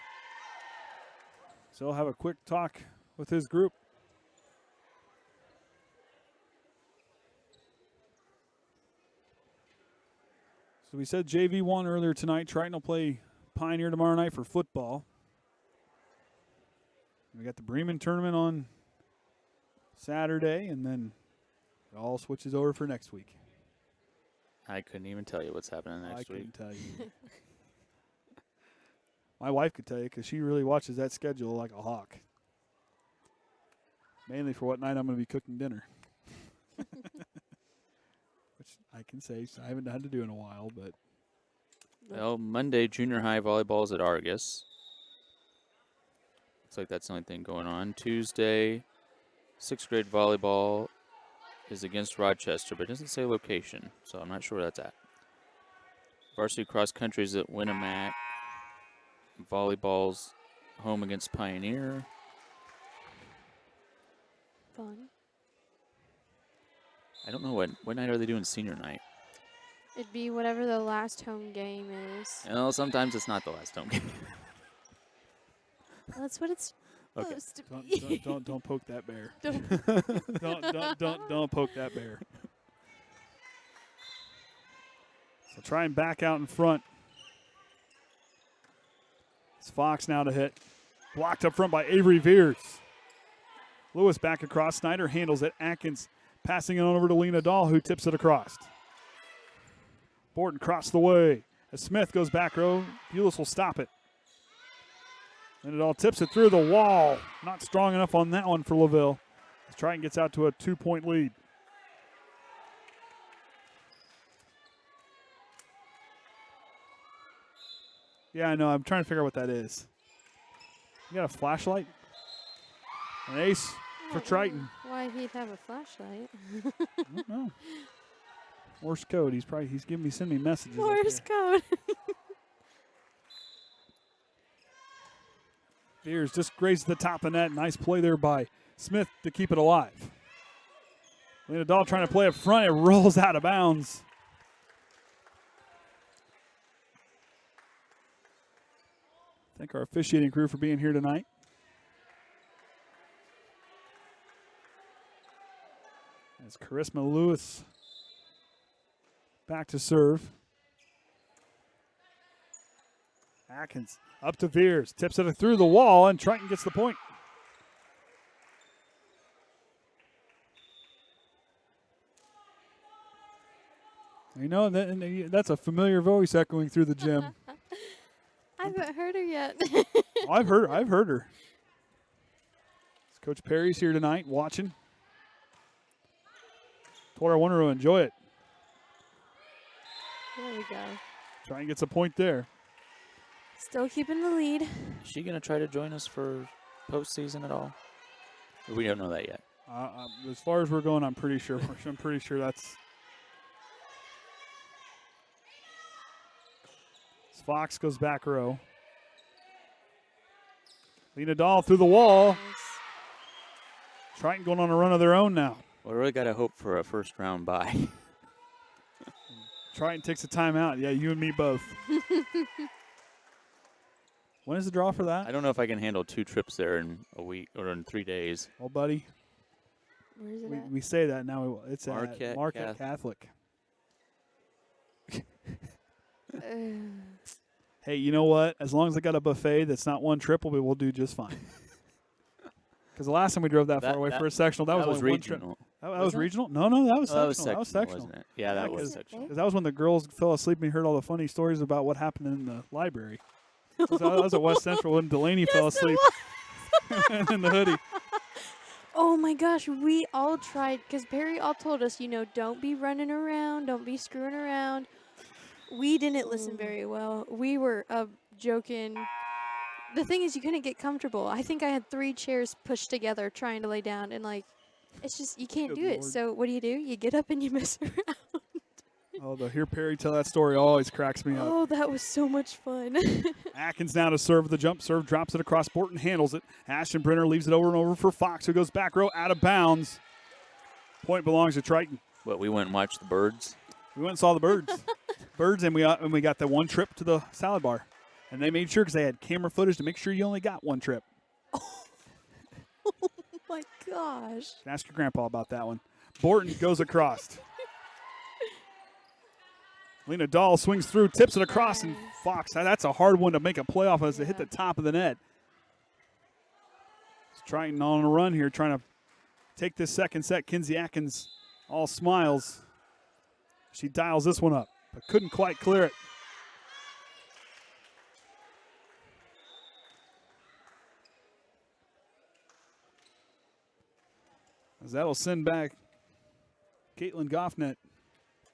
So we'll have a quick talk with his group. So we said JV won earlier tonight. Triton will play Pioneer tomorrow night for football. We got the Bremen tournament on Saturday, and then it all switches over for next week. I couldn't even tell you what's happening next week. I couldn't tell you. My wife could tell you because she really watches that schedule like a hawk. Mainly for what night I'm going to be cooking dinner. Which I can say I haven't had to do in a while, but. Well, Monday, junior high volleyball is at Argus. Looks like that's the only thing going on. Tuesday, 6th grade volleyball is against Rochester, but it doesn't say location, so I'm not sure where that's at. Varsity cross country is at Winnemac. Volleyball's home against Pioneer. Fun. I don't know what night are they doing senior night. It'd be whatever the last home game is. Well, sometimes it's not the last home game. Well, that's what it's Okay. supposed to be. Don't poke that bear. Don't. don't poke that bear. So try and back out in front. It's Fox now to hit. Blocked up front by Avery Viers. Lewis back across. Snyder handles it. Atkins passing it on over to Lena Dahl, who tips it across. Borton crossed the way. As Smith goes back row, Bulis will stop it. And it all tips it through the wall. Not strong enough on that one for LaVille. As Triton gets out to a 2-point lead. Yeah, I know. I'm trying to figure out what that is. You got a flashlight? An ace for Triton. Why he'd have a flashlight? I don't know. Morse code. He's sending me messages. Morse code. Viers just grazed the top of net. Nice play there by Smith to keep it alive. Lena Dahl trying to play up front. It rolls out of bounds. Thank our officiating crew for being here tonight. As Charisma Lewis back to serve. Atkins up to Viers, tips it through the wall, and Triton gets the point. You know, that's a familiar voice echoing through the gym. I haven't heard her yet. I've heard her. Coach Perry's here tonight watching. Told her I want her to enjoy it. There we go. Triton gets a point there. Still keeping the lead. Is she going to try to join us for postseason at all? We don't know that yet. As far as we're going, I'm pretty sure. I'm pretty sure that's. Fox goes back row. Lena Dahl through the wall. Nice. Triton going on a run of their own now. We really got to hope for a first round bye. Triton takes a timeout. Yeah, you and me both. When is the draw for that? I don't know if I can handle 2 trips there in a week or in 3 days. Well, buddy. Where is it at? We say that now. It's Marquette at Marquette Catholic. Hey, you know what? As long as I got a buffet that's not one trip, we'll do just fine. Because the last time we drove that far away for a sectional, that was only regional. one trip. That was regional? No, that was sectional. That was sectional, sectional. wasn't it? Yeah, that was sectional. Because that was when the girls fell asleep and heard all the funny stories about what happened in the library. That was at West Central when Delaney fell asleep in the hoodie. Oh my gosh, we all tried, because Perry all told us, don't be running around, don't be screwing around. We didn't listen very well. We were joking. The thing is, you couldn't get comfortable. I think I had 3 chairs pushed together trying to lay down, and it's just, you can't Good do it. Lord. So what do? You get up and you mess around. Oh, to hear Perry tell that story always cracks me up. Oh, that was so much fun. Atkins now to serve the jump serve, drops it across. Borton handles it. Ashton Brenner leaves it over and over for Fox, who goes back row out of bounds. Point belongs to Triton. What, we went and watched the birds? We went and saw the birds. And we got the one trip to the salad bar. And they made sure, because they had camera footage, to make sure you only got one trip. my gosh. Ask your grandpa about that one. Borton goes across. Lena Dahl swings through, tips it across, and Fox. That's a hard one to make a play off as it hit the top of the net. It's Triton on a run here, trying to take this second set. Kinsey Atkins all smiles. She dials this one up, but couldn't quite clear it. As that'll send back Caitlin Goffnet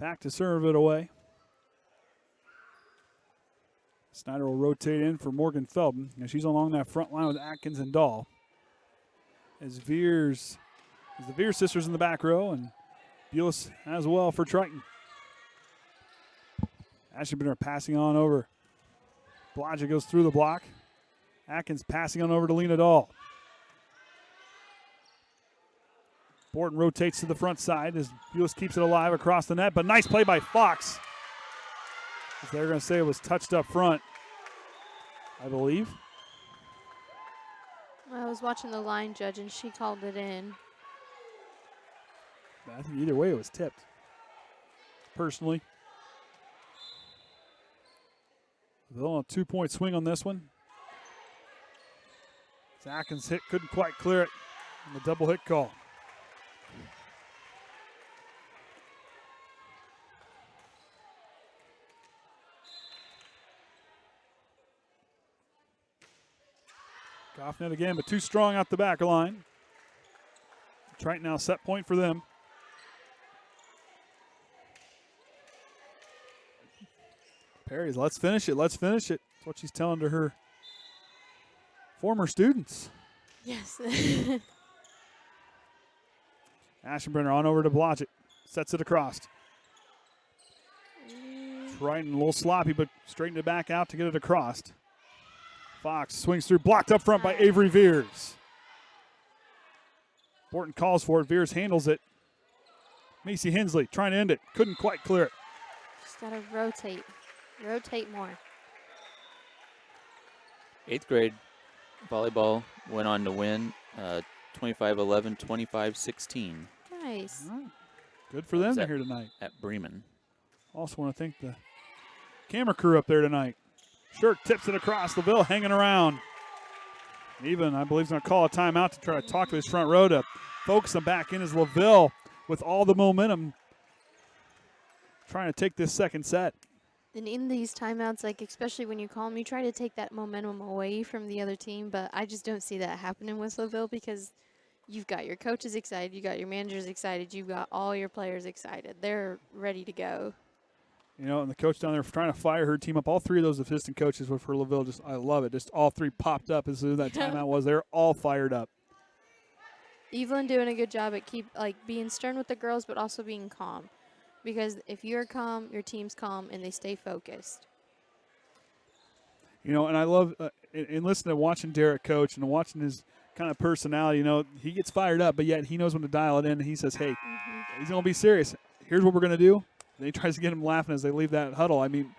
back to serve it away. Snyder will rotate in for Morgan Feldman, and she's along that front line with Atkins and Dahl. As the Viers sisters in the back row, and Bulis as well for Triton. Ashenbrenner passing on over. Blodgett goes through the block. Atkins passing on over to Lena Dahl. Borton rotates to the front side as Bulis keeps it alive across the net, but nice play by Fox. They're going to say it was touched up front, I believe. I was watching the line judge, and she called it in. I think either way it was tipped, personally. They're on a 2-point swing on this one. Atkins hit, couldn't quite clear it on the double hit call. Goffnet again, but too strong out the back line. Triton now set point for them. Perry's, let's finish it, let's finish it. That's what she's telling to her former students. Yes. Ashenbrenner on over to Blodgett. Sets it across. Triton a little sloppy, but straightened it back out to get it across. Fox swings through, blocked up front by Avery Viers. Borton calls for it. Viers handles it. Macy Hensley trying to end it. Couldn't quite clear it. Just got to rotate. Rotate more. 8th grade volleyball went on to win 25-11, 25-16. Nice. All right. Good for them here tonight. At Bremen. Also want to thank the camera crew up there tonight. Shirk tips it across. LaVille hanging around. Even, I believe, he's going to call a timeout to try to talk to his front row to focus them back in as LaVille, with all the momentum, trying to take this second set. And in these timeouts, like especially when you call them, you try to take that momentum away from the other team, but I just don't see that happening with LaVille because you've got your coaches excited, you got your managers excited, you've got all your players excited. They're ready to go. You know, and the coach down there trying to fire her team up. All three of those assistant coaches were for LaVille. Just, I love it. Just all three popped up as soon as that timeout was. They're all fired up. Evelyn doing a good job at being stern with the girls, but also being calm. Because if you're calm, your team's calm, and they stay focused. You know, and I love in listening to watching Derek coach and watching his kind of personality. You know, he gets fired up, but yet he knows when to dial it in. And he says, "Hey, he's going to be serious. Here's what we're going to do." And he tries to get them laughing as they leave that huddle. I mean,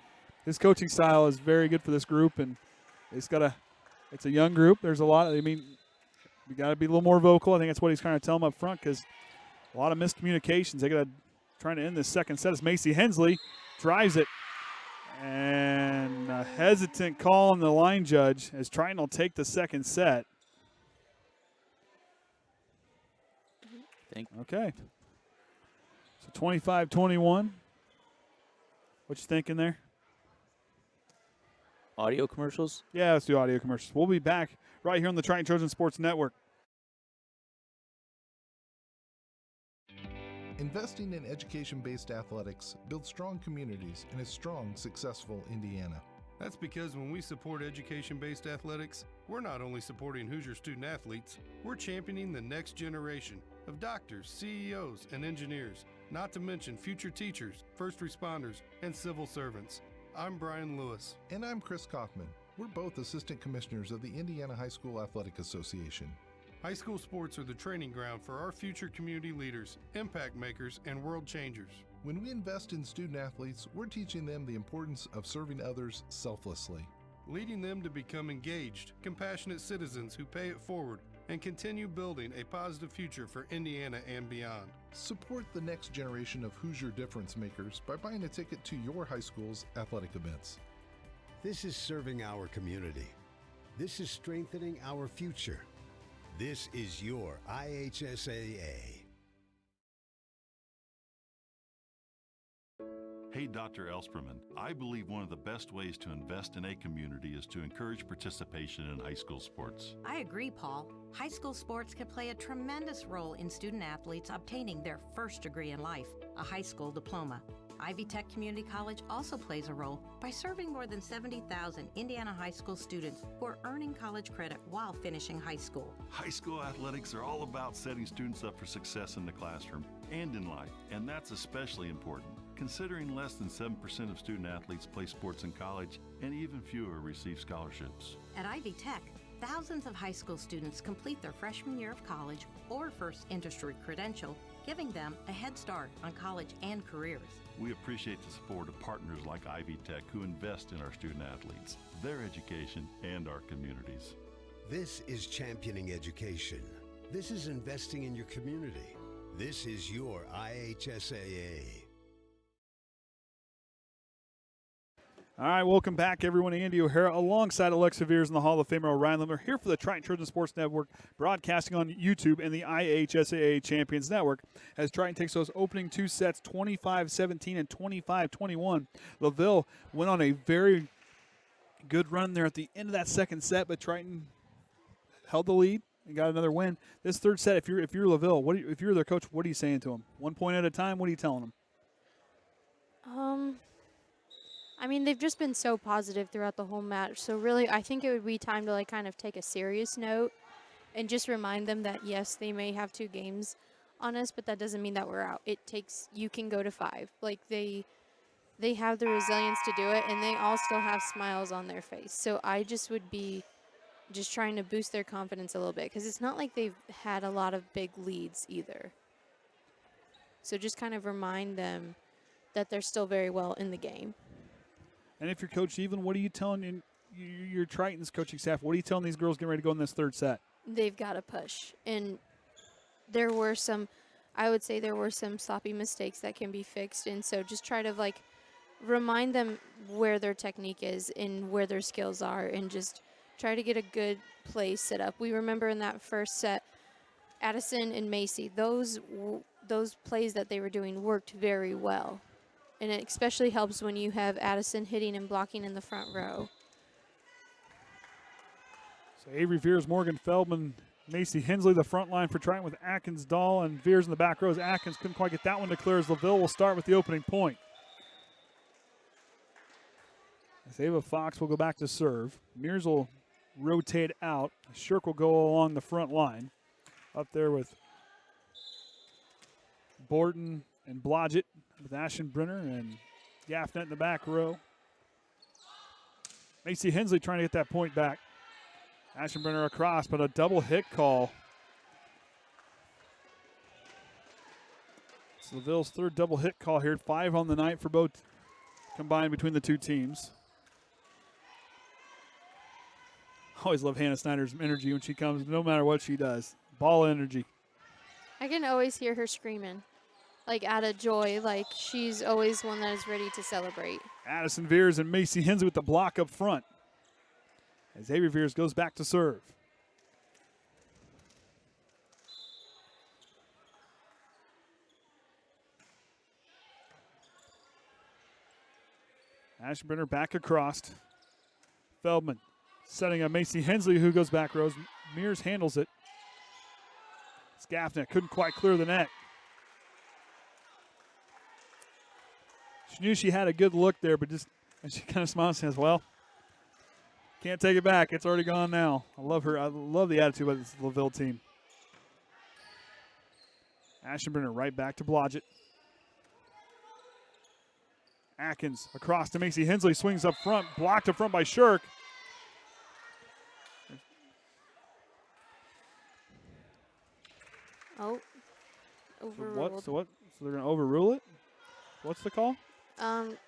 his coaching style is very good for this group, and it's a young group. There's a lot. I mean, we got to be a little more vocal. I think that's what he's trying to tell them up front because a lot of miscommunications. They got to trying to end this second set as Macy Hensley drives it. And a hesitant call on the line judge as Triton will take the second set. Okay. So 25-21. What you thinking there? Audio commercials? Yeah, let's do audio commercials. We'll be back right here on the Triton Trojan Sports Network. Investing in education-based athletics builds strong communities in a strong, successful Indiana. That's because when we support education-based athletics, we're not only supporting Hoosier student athletes, we're championing the next generation of doctors, CEOs, and engineers, not to mention future teachers, first responders, and civil servants. I'm Brian Lewis. And I'm Chris Kaufman. We're both assistant commissioners of the Indiana High School Athletic Association. High school sports are the training ground for our future community leaders, impact makers, and world changers. When we invest in student athletes, we're teaching them the importance of serving others selflessly, leading them to become engaged, compassionate citizens who pay it forward and continue building a positive future for Indiana and beyond. Support the next generation of Hoosier difference makers by buying a ticket to your high school's athletic events. This is serving our community. This is strengthening our future. This is your IHSAA. Hey, Dr. Elsperman, I believe one of the best ways to invest in a community is to encourage participation in high school sports. I agree, Paul. High school sports can play a tremendous role in student athletes obtaining their first degree in life, a high school diploma. Ivy Tech Community College also plays a role by serving more than 70,000 Indiana high school students who are earning college credit while finishing high school. High school athletics are all about setting students up for success in the classroom and in life, and that's especially important, considering less than 7% of student athletes play sports in college and even fewer receive scholarships. At Ivy Tech, thousands of high school students complete their freshman year of college or first industry credential, giving them a head start on college and careers. We appreciate the support of partners like Ivy Tech who invest in our student athletes, their education, and our communities. This is championing education. This is investing in your community. This is your IHSAA. All right, welcome back, everyone. Andy O'Hara alongside Alexa Viers and the Hall of Famer Orion Lemler here for the Triton Trojan Sports Network, broadcasting on YouTube and the IHSAA Champions Network as Triton takes those opening two sets, 25-17 and 25-21. LaVille went on a very good run there at the end of that second set, but Triton held the lead and got another win. This third set, if you're LaVille, if you're their coach, what are you saying to them? 1 point at a time, what are you telling them? I mean, they've just been so positive throughout the whole match. So really, I think it would be time to kind of take a serious note and just remind them that, yes, they may have 2 games on us, but that doesn't mean that we're out. You can go to 5. They have the resilience to do it, and they all still have smiles on their face. So I just would be just trying to boost their confidence a little bit, because it's not like they've had a lot of big leads either. So just kind of remind them that they're still very well in the game. And if you're Coach Evelyn, what are you telling your Triton's coaching staff? What are you telling these girls getting ready to go in this third set? They've got to push. And I would say there were some sloppy mistakes that can be fixed. And so just try to remind them where their technique is and where their skills are, and just try to get a good play set up. We remember in that first set, Addison and Macy, those plays that they were doing worked very well. And it especially helps when you have Addison hitting and blocking in the front row. So Avery Viers, Morgan Feldman, Macy Hensley, the front line for Triton with Atkins, Dahl, and Viers in the back rows. Atkins couldn't quite get that one to clear as LaVille will start with the opening point. As Ava Fox will go back to serve. Mears will rotate out. Shirk will go along the front line. Up there with Borton and Blodgett, with Aschenbrenner and Gaffnet in the back row. Macy Hensley trying to get that point back. Aschenbrenner across, but a double hit call. It's LaVille's third double hit call here. 5 on the night for both combined between the two teams. Always love Hannah Snyder's energy when she comes, no matter what she does. Ball energy. I can always hear her screaming, out of joy. She's always one that is ready to celebrate. Addison Viers and Macy Hensley with the block up front. As Avery Viers goes back to serve. Aschenbrenner back across. Feldman setting up Macy Hensley, who goes back rows. Mears handles it. Gaffnet couldn't quite clear the net. She knew she had a good look there, but she kind of smiles and says, well, can't take it back. It's already gone now. I love her. I love the attitude of this LaVille team. Aschenbrenner right back to Blodgett. Atkins across to Macy Hensley, swings up front, blocked up front by Shirk. Oh, overruled. So they're going to overrule it? What's the call?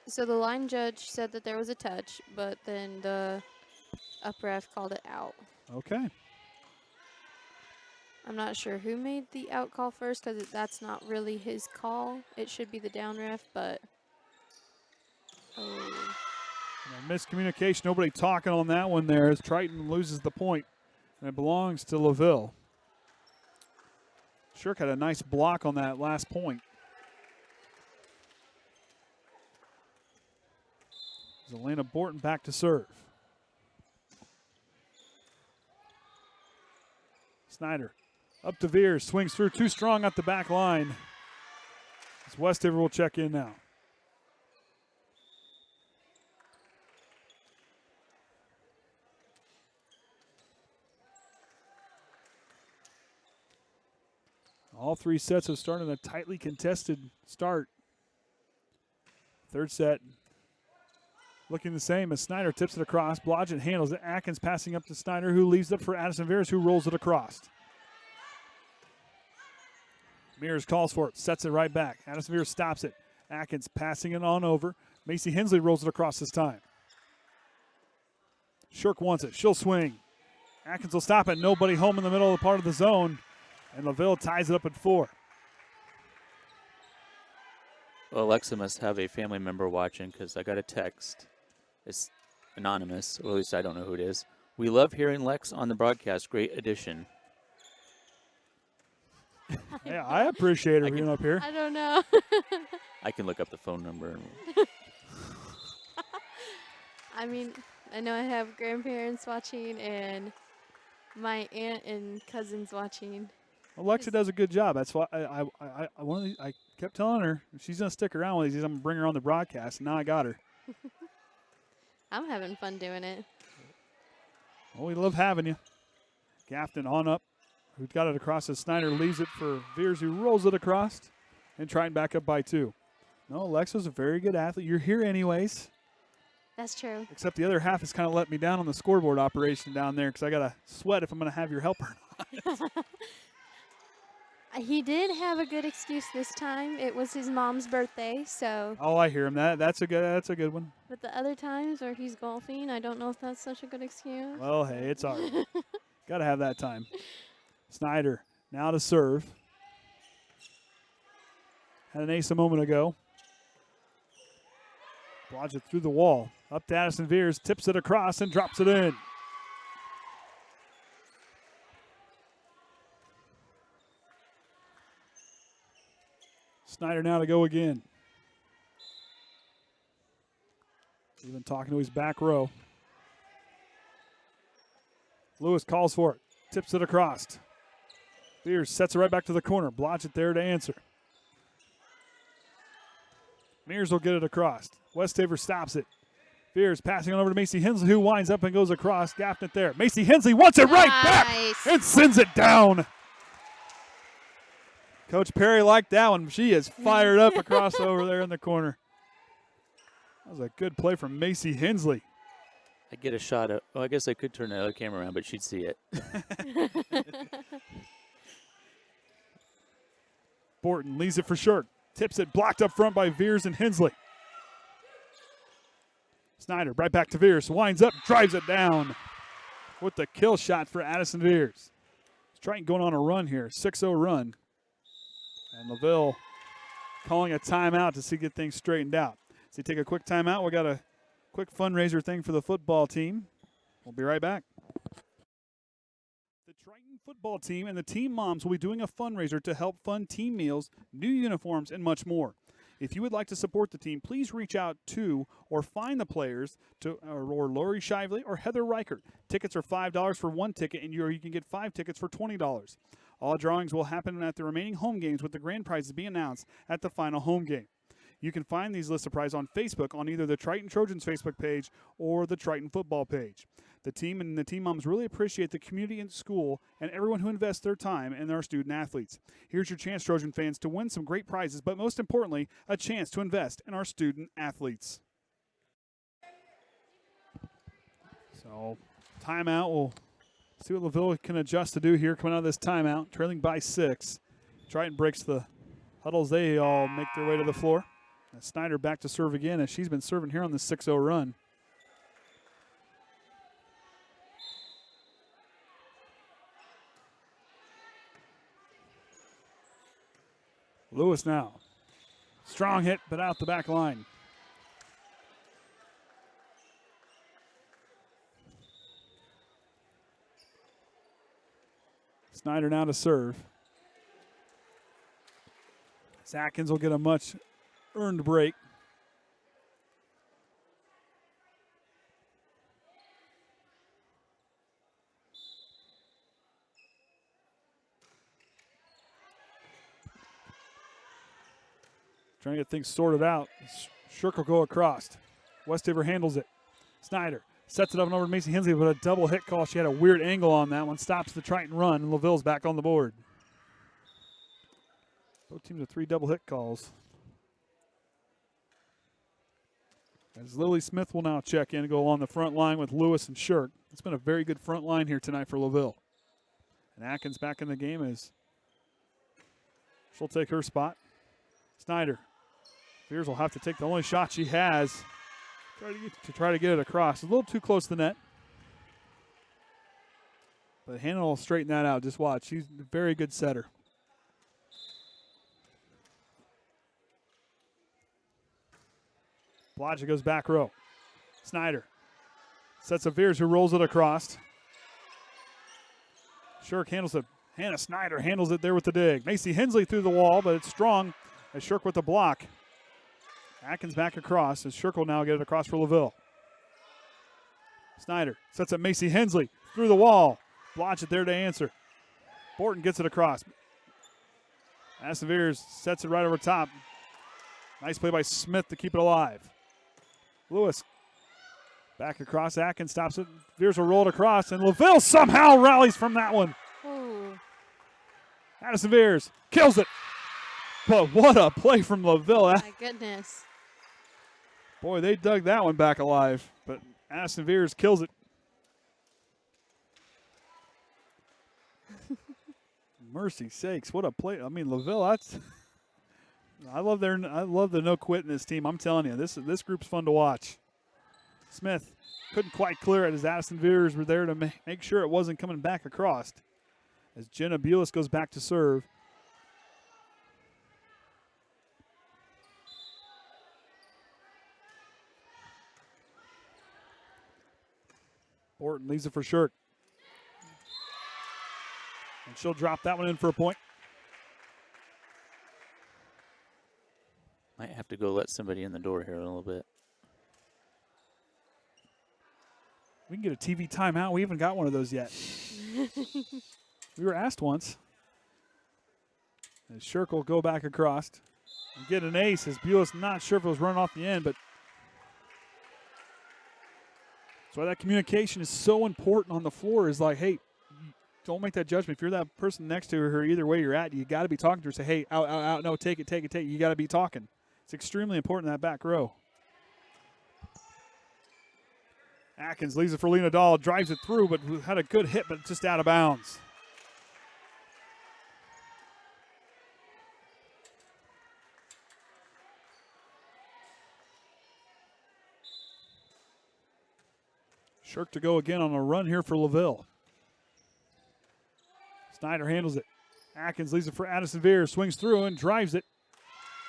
So the line judge said that there was a touch, but then the up ref called it out. Okay. I'm not sure who made the out call first because that's not really his call. It should be the down ref, but. Oh. Miscommunication, nobody talking on that one there as Triton loses the point, and it belongs to LaVille. Shirk had a nice block on that last point. Zelena Borton back to serve. Snyder up to Viers, swings through, too strong at the back line. As Westaver will check in now. All three sets have started a tightly contested start. Third set looking the same as Snyder tips it across. Blodgett handles it. Atkins passing up to Snyder, who leaves it for Addison Viers, who rolls it across. Mears calls for it, sets it right back. Addison Viers stops it. Atkins passing it on over. Macy Hensley rolls it across this time. Shirk wants it. She'll swing. Atkins will stop it. Nobody home in the middle of the part of the zone. And LaVille ties it up at 4. Well, Alexa must have a family member watching because I got a text. It's anonymous, or at least I don't know who it is. We love hearing Lex on the broadcast. Great addition. Yeah, I appreciate her being up here. I don't know. I can look up the phone number. I mean, I know I have grandparents watching and my aunt and cousins watching. Alexa does a good job. That's why I kept telling her if she's going to stick around with these, I'm going to bring her on the broadcast, and now I got her. I'm having fun doing it. Well, we love having you. Gafton on up. Who got it across as Snyder leaves it for Viers, who rolls it across and trying back up by 2. No, Alexa's a very good athlete. You're here anyways. That's true. Except the other half has kind of let me down on the scoreboard operation down there because I got to sweat if I'm going to have your help or not. He did have a good excuse this time. It was his mom's birthday, so. Oh, I hear him. That's a good one. But the other times where he's golfing, I don't know if that's such a good excuse. Well, hey, it's all right. Got to have that time. Snyder now to serve. Had an ace a moment ago. Blodgett through the wall. Up to Addison Viers, tips it across and drops it in. Snyder now to go again. He's been talking to his back row. Lewis calls for it. Tips it across. Viers sets it right back to the corner. Blodgett there to answer. Mears will get it across. Westaver stops it. Viers passing on over to Macy Hensley, who winds up and goes across. Gaffed it there. Macy Hensley wants it right back and sends it down. Coach Perry liked that one. She is fired up across over there in the corner. That was a good play from Macy Hensley. I get a shot at, well, I guess I could turn the other camera around, but she'd see it. Borton leaves it for Shirk. Tips it, blocked up front by Viers and Hensley. Snyder right back to Viers. Winds up, drives it down with the kill shot for Addison Viers. Triton going on a run here, 6-0 run. And LaVille calling a timeout to get things straightened out. So you take a quick timeout. We got a quick fundraiser thing for the football team. We'll be right back. The Triton football team and the team moms will be doing a fundraiser to help fund team meals, new uniforms, and much more. If you would like to support the team, please reach out to or find the players or Lori Shively or Heather Reichert. Tickets are $5 for one ticket, and you can get 5 tickets for $20. All drawings will happen at the remaining home games, with the grand prizes being announced at the final home game. You can find these lists of prizes on Facebook on either the Triton Trojans Facebook page or the Triton football page. The team and the team moms really appreciate the community and school and everyone who invests their time in our student athletes. Here's your chance, Trojan fans, to win some great prizes, but most importantly, a chance to invest in our student athletes. So, timeout. We'll see what LaVille can adjust to do here coming out of this timeout, trailing by 6. Triton breaks the huddles. They all make their way to the floor. And Snyder back to serve again, as she's been serving here on this 6-0 run. Lewis now. Strong hit, but out the back line. Snyder now to serve. Atkins will get a much earned break. Trying to get things sorted out. Shirk will go across. Westaver handles it. Snyder sets it up and over to Macy Hensley, but a double hit call. She had a weird angle on that one. Stops the Triton run, and LaVille's back on the board. Both teams have 3 double hit calls. As Lily Smith will now check in and go along the front line with Lewis and Shirk. It's been a very good front line here tonight for LaVille. And Atkins back in the game as she'll take her spot. Snyder. Viers will have to take the only shot she has to try to get it across. A little too close to the net. But Hannah will straighten that out. Just watch. She's a very good setter. Blodgett goes back row. Snyder sets a Viers who rolls it across. Shirk handles it. Hannah Snyder handles it there with the dig. Macy Hensley through the wall, but it's strong as Shirk with the block. Atkins back across as Shirk will now get it across for LaVille. Snyder sets up Macy Hensley through the wall. Blodgett there to answer. Borton gets it across. Addison Viers sets it right over top. Nice play by Smith to keep it alive. Lewis back across. Atkins stops it. Viers will roll it across, and LaVille somehow rallies from that one. Ooh. Addison Viers kills it. But what a play from LaVille. My goodness. Boy, they dug that one back alive. But Addison Viers kills it. Mercy sakes, what a play. I mean, LaVille, that's I love the no quit in this team. I'm telling you, this group's fun to watch. Smith couldn't quite clear it as Addison Viers were there to make sure it wasn't coming back across. As Jenna Bulis goes back to serve. Borton leaves it for Shirk. And she'll drop that one in for a point. Might have to go let somebody in the door here in a little bit. We can get a TV timeout. We haven't got one of those yet. We were asked once. And Shirk will go back across and get an ace as Bulis not sure if it was running off the end, but that's why that communication is so important on the floor is like, hey, don't make that judgment. If you're that person next to her, either way you're at, you got to be talking to her. Say, hey, out, no, take it. You got to be talking. It's extremely important in that back row. Atkins leaves it for Lena Dahl, drives it through, but had a good hit, but just out of bounds. Shirk to go again on a run here for LaVille. Snyder handles it. Atkins leaves it for Addison Viers, swings through and drives it.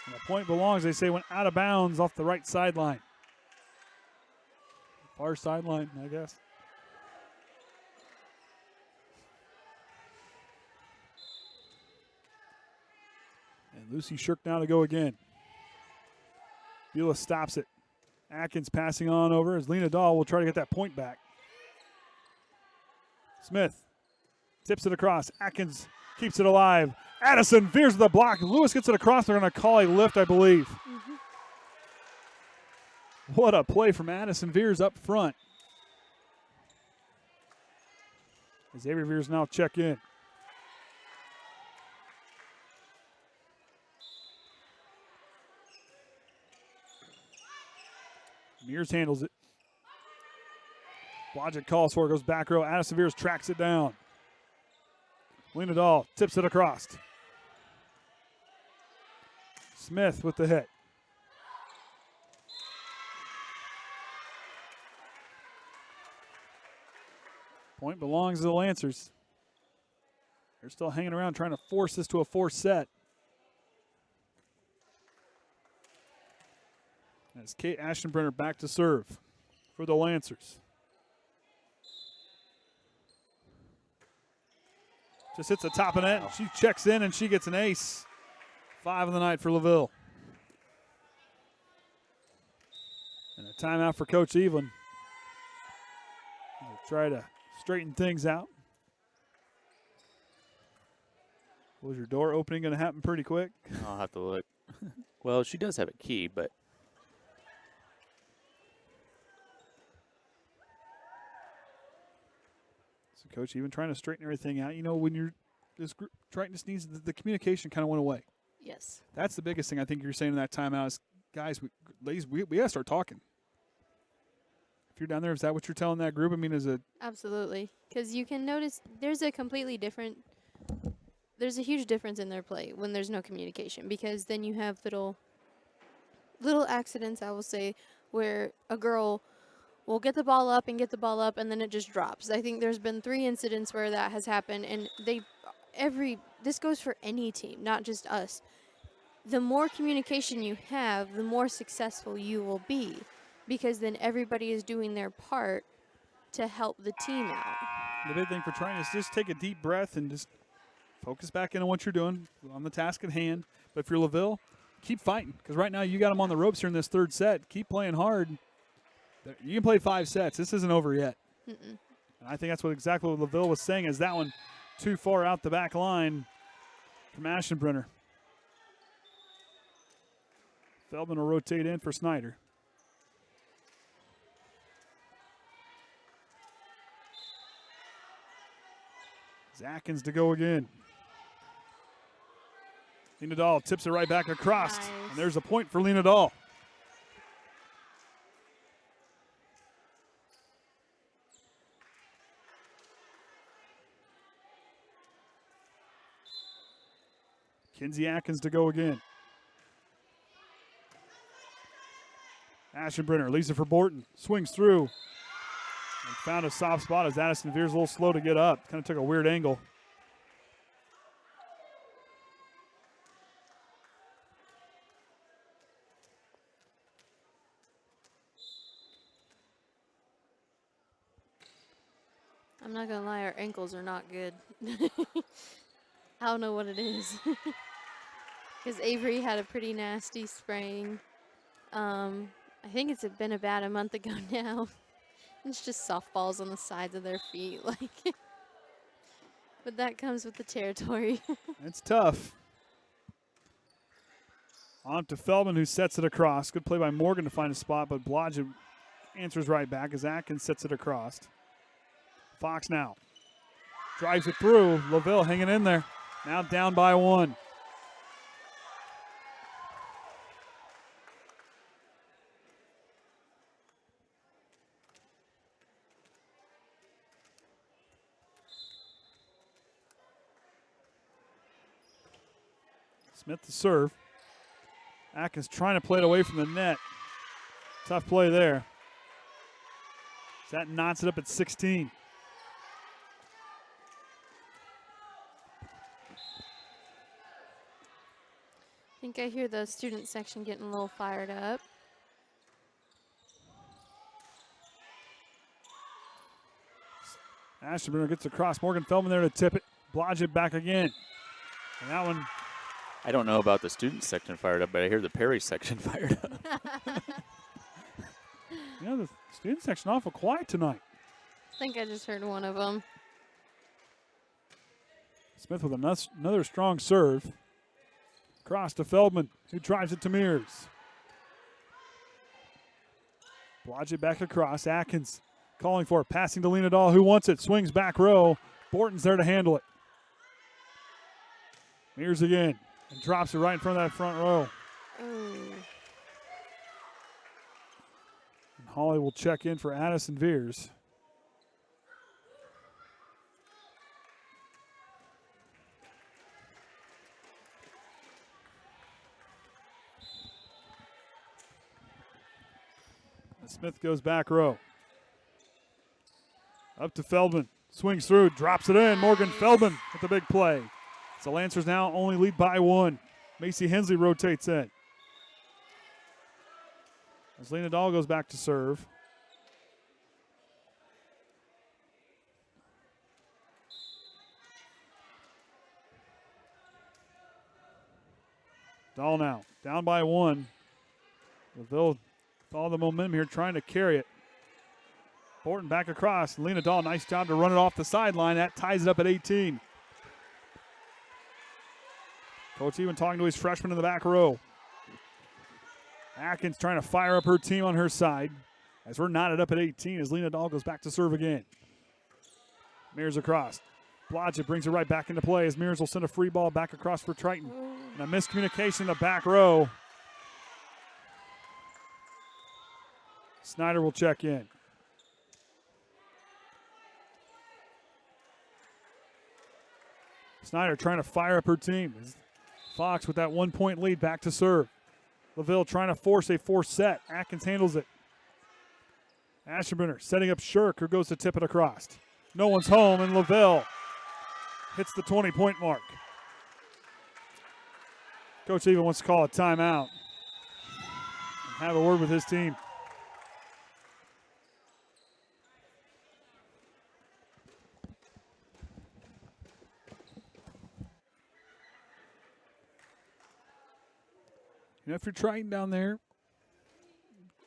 And the point belongs, they say, went out of bounds off the right sideline. Far sideline, I guess. And Lucy Shirk now to go again. Bulis stops it. Atkins passing on over as Lena Dahl will try to get that point back. Smith tips it across. Atkins keeps it alive. Addison Viers with the block. Lewis gets it across. They're going to call a lift, I believe. Mm-hmm. What a play from Addison Viers up front. As Xavier Viers now check in. Mears handles it. Blodgett calls for it, goes back row. Addison Viers tracks it down. Lena Dahl tips it across. Smith with the hit. Point belongs to the Lancers. They're still hanging around trying to force this to a 4 set. As Kate Ashtonbrenner back to serve for the Lancers. Just hits the top of net. Wow. She checks in and she gets an ace. 5 of the night for LaVille. And a timeout for Coach Evelyn. They'll try to straighten things out. Was your door opening going to happen pretty quick? I'll have to look. Well, she does have a key, but. So, Coach, even trying to straighten everything out, you know, when you're this group, Triton just needs the communication kind of went away. Yes. That's the biggest thing I think you're saying in that timeout is, guys, ladies, we got to start talking. If you're down there, is that what you're telling that group? I mean, is it? Absolutely. Because you can notice there's a completely different, there's a huge difference in their play when there's no communication. Because then you have little accidents, I will say, where a girl will get the ball up and then it just drops. I think there's been 3 incidents where that has happened, and this goes for any team, not just us. The more communication you have, the more successful you will be, because then everybody is doing their part to help the team out. The big thing for Triton is just take a deep breath and just focus back in on what you're doing, on the task at hand. But if you're LaVille, keep fighting, because right now you got them on the ropes here in this 3rd set. Keep playing hard. You can play 5 sets. This isn't over yet. And I think that's exactly what LaVille was saying, is that one too far out the back line from Ashtonbrenner. Feldman will rotate in for Snyder. Atkins to go again. Lena Dahl tips it right back across. Nice. And there's a point for Lena Dahl. Kinsey Atkins to go again. Ashtonbrenner leaves it for Borton. Swings through. And found a soft spot as Addison Viers a little slow to get up. Kind of took a weird angle. I'm not going to lie, our ankles are not good. I don't know what it is. Because Avery had a pretty nasty sprain. I think it's been about a month ago now. It's just softballs on the sides of their feet. But that comes with the territory. It's tough. On to Feldman, who sets it across. Good play by Morgan to find a spot, but Blodgett answers right back as Atkins sets it across. Fox now drives it through. LaVille hanging in there. Now down by 1. Smith to serve. Atkins trying to play it away from the net. Tough play there. That knots it up at 16. I think I hear the student section getting a little fired up. Ashtonbrenner gets across. Morgan Feldman there to tip it. Blodgett back again. And that one. I don't know about the student section fired up, but I hear the Perry section fired up. Yeah, the student section awful quiet tonight. I think I just heard one of them. Smith with another strong serve. Cross to Feldman, who drives it to Mears. Blodgett back across. Atkins calling for it. Passing to Lena Dahl, who wants it. Swings back row. Borton's there to handle it. Mears again. And drops it right in front of that front row. Ooh. And Holly will check in for Addison Viers. Smith goes back row. Up to Feldman. Swings through, drops it in. Morgan Feldman with the big play. So Lancers now only lead by 1. Macy Hensley rotates in. As Lena Dahl goes back to serve. Dahl now, down by 1. LaVille follow the momentum here, trying to carry it. Borton back across. Lena Dahl, nice job to run it off the sideline. That ties it up at 18. Coach even talking to his freshman in the back row. Atkins trying to fire up her team on her side. As we're knotted up at 18 as Lena Dahl goes back to serve again. Mears across. Blodgett brings it right back into play as Mears will send a free ball back across for Triton. And a miscommunication in the back row. Snyder will check in. Snyder trying to fire up her team. Fox with that 1-point lead back to serve. LaVille trying to force a forced set. Atkins handles it. Ashenbrenner setting up Shirk, who goes to tip it across. No one's home, and LaVille hits the 20-point mark. Coach even wants to call a timeout and have a word with his team. You know, if you're Triton down there,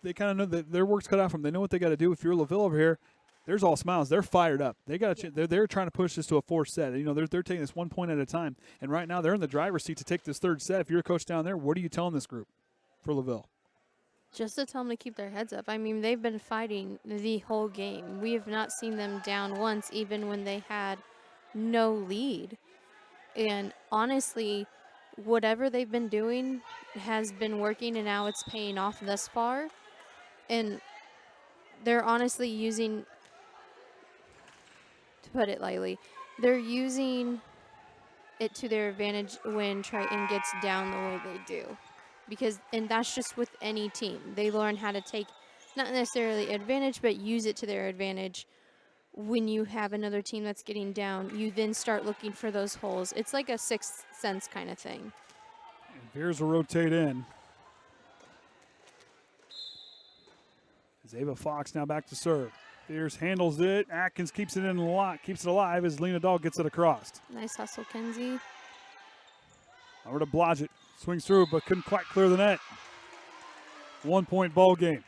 they kind of know that their work's cut out from them. They know what they got to do. If you're LaVille over here, there's all smiles. They're fired up. They got they're trying to push this to a fourth set. You know, they're taking this 1 point at a time. And right now they're in the driver's seat to take this third set. If you're a coach down there, what are you telling this group for LaVille? Just to tell them to keep their heads up. I mean, they've been fighting the whole game. We have not seen them down once, even when they had no lead. And honestly, whatever they've been doing has been working, and now it's paying off thus far. And they're honestly using, to put it lightly, they're using it to their advantage when Triton gets down the way they do. And that's just with any team. They learn how to take, not necessarily advantage, but use it to their advantage. When you have another team that's getting down, you then start looking for those holes. It's like a sixth sense kind of thing. And Viers will rotate in. As Ava Fox now back to serve. Viers handles it. Atkins keeps it in a lot, keeps it alive as Lena Dahl gets it across. Nice hustle, Kenzie. Over to Blodgett. Swings through, but couldn't quite clear the net. 1 point ball game.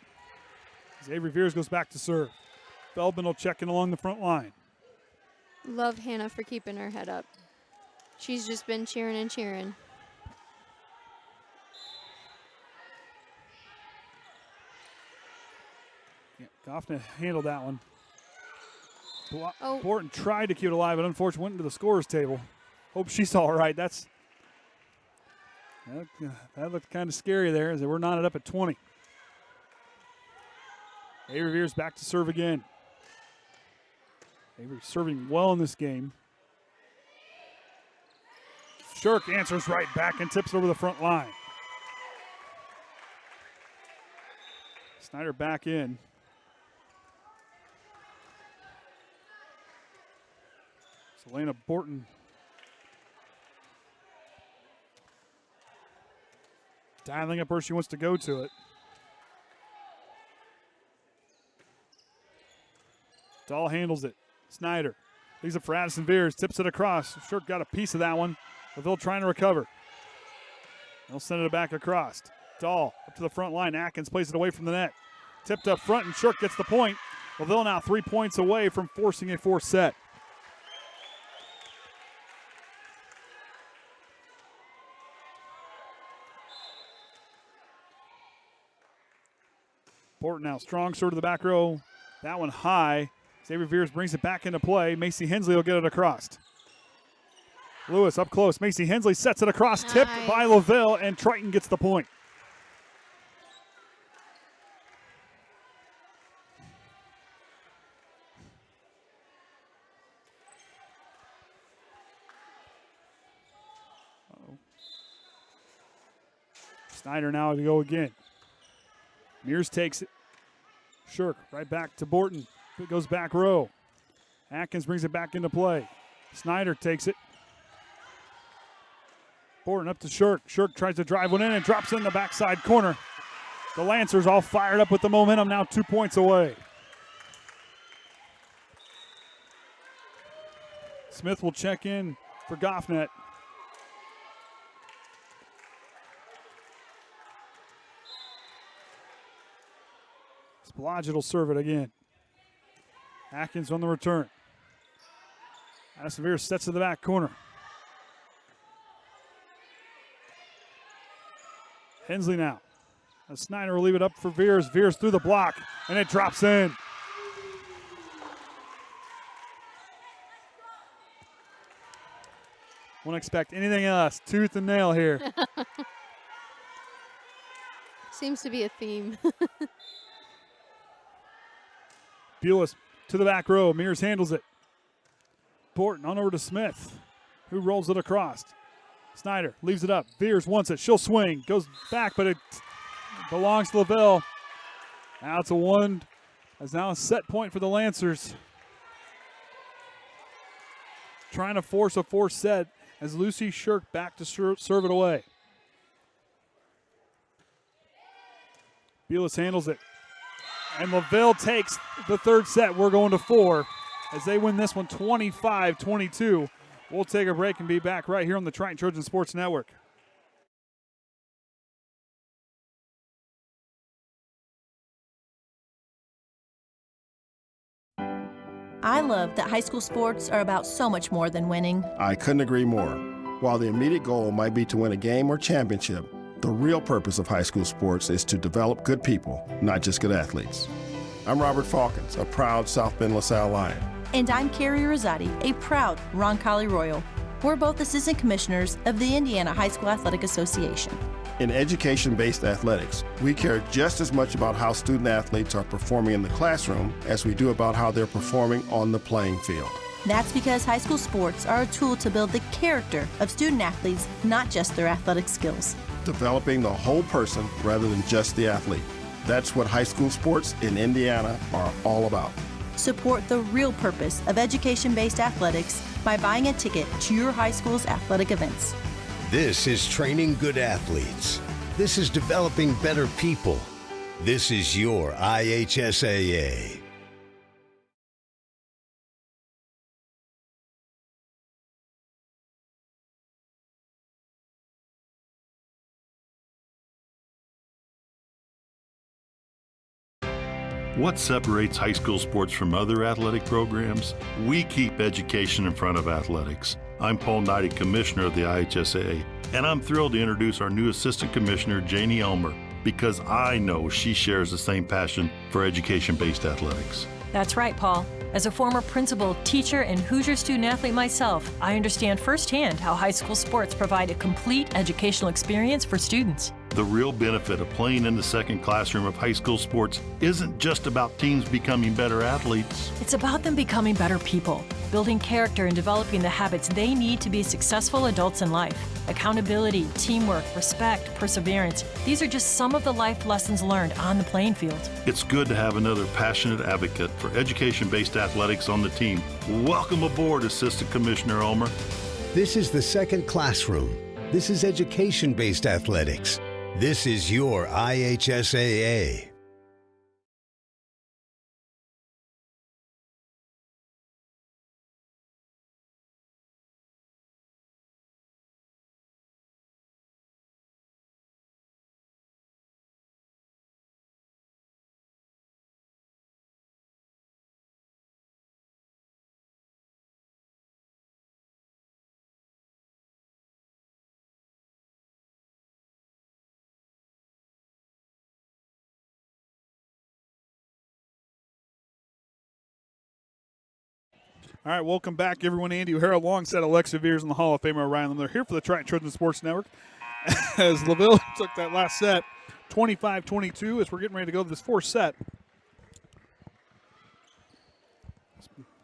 As Avery Viers goes back to serve. Feldman will check in along the front line. Love Hannah for keeping her head up. She's just been cheering and cheering. Yeah, Goffman handled that one. Borton tried to keep it alive, but unfortunately went into the scorer's table. Hope she's all right. That looked kind of scary there as they were knotted up at 20. Avery Viers back to serve again. Avery serving well in this game. Shirk answers right back and tips it over the front line. Snyder back in. Selena Borton dialing up where she wants to go to it. Dahl handles it. Snyder leaves it for Addison Viers. Tips it across. Shirk got a piece of that one. LaVille trying to recover. They'll send it back across. Dahl up to the front line. Atkins plays it away from the net. Tipped up front, and Shirk gets the point. LaVille now 3 points away from forcing a fourth set. Borton now strong serve to the back row. That one high. Xavier Viers brings it back into play. Macy Hensley will get it across. Lewis up close. Macy Hensley sets it across. Nice. Tipped by LaVille, and Triton gets the point. Snyder now to go again. Mears takes it. Shirk right back to Borton. It goes back row. Atkins brings it back into play. Snyder takes it. Borton up to Shirk. Shirk tries to drive one in and drops it in the backside corner. The Lancers all fired up with the momentum, now 2 points away. Smith will check in for Goffnet. Blodgett will serve it again. Atkins on the return. Viers sets to the back corner. Hensley now. Snyder will leave it up for Viers. Viers through the block, and it drops in. Won't expect anything else. Tooth and nail here. Seems to be a theme. Bulis to the back row. Mears handles it. Borton on over to Smith, who rolls it across. Snyder leaves it up. Viers wants it. She'll swing. Goes back, but it belongs to LaVille. Now it's a one. That's now a set point for the Lancers. Trying to force a fourth set as Lucy Shirk back to serve it away. Bulis handles it. And LaVille takes the third set. We're going to 4 as they win this one 25-22. We'll take a break and be back right here on the Triton Trojan Sports Network. I love that high school sports are about so much more than winning. I couldn't agree more. While the immediate goal might be to win a game or championship, the real purpose of high school sports is to develop good people, not just good athletes. I'm Robert Falkins, a proud South Bend LaSalle Lion. And I'm Carrie Rosati, a proud Roncalli Royal. We're both assistant commissioners of the Indiana High School Athletic Association. In education-based athletics, we care just as much about how student athletes are performing in the classroom as we do about how they're performing on the playing field. That's because high school sports are a tool to build the character of student athletes, not just their athletic skills. Developing the whole person rather than just the athlete. That's what high school sports in Indiana are all about. Support the real purpose of education-based athletics by buying a ticket to your high school's athletic events. This is training good athletes. This is developing better people. This is your IHSAA. What separates high school sports from other athletic programs? We keep education in front of athletics. I'm Paul Knighty, Commissioner of the IHSAA, and I'm thrilled to introduce our new Assistant Commissioner, Janie Elmer, because I know she shares the same passion for education-based athletics. That's right, Paul. As a former principal, teacher, and Hoosier student athlete myself, I understand firsthand how high school sports provide a complete educational experience for students. The real benefit of playing in the second classroom of high school sports isn't just about teams becoming better athletes. It's about them becoming better people, building character and developing the habits they need to be successful adults in life. Accountability, teamwork, respect, perseverance. These are just some of the life lessons learned on the playing field. It's good to have another passionate advocate for education-based athletics on the team. Welcome aboard, Assistant Commissioner Elmer. This is the second classroom. This is education-based athletics. This is your IHSAA. All right, welcome back, everyone. Andy O'Hara alongside Alexa Viers and the Hall of Famer Orion Lemler here for the Triton Trojan Sports Network. As LaVille took that last set, 25-22, as we're getting ready to go to this fourth set.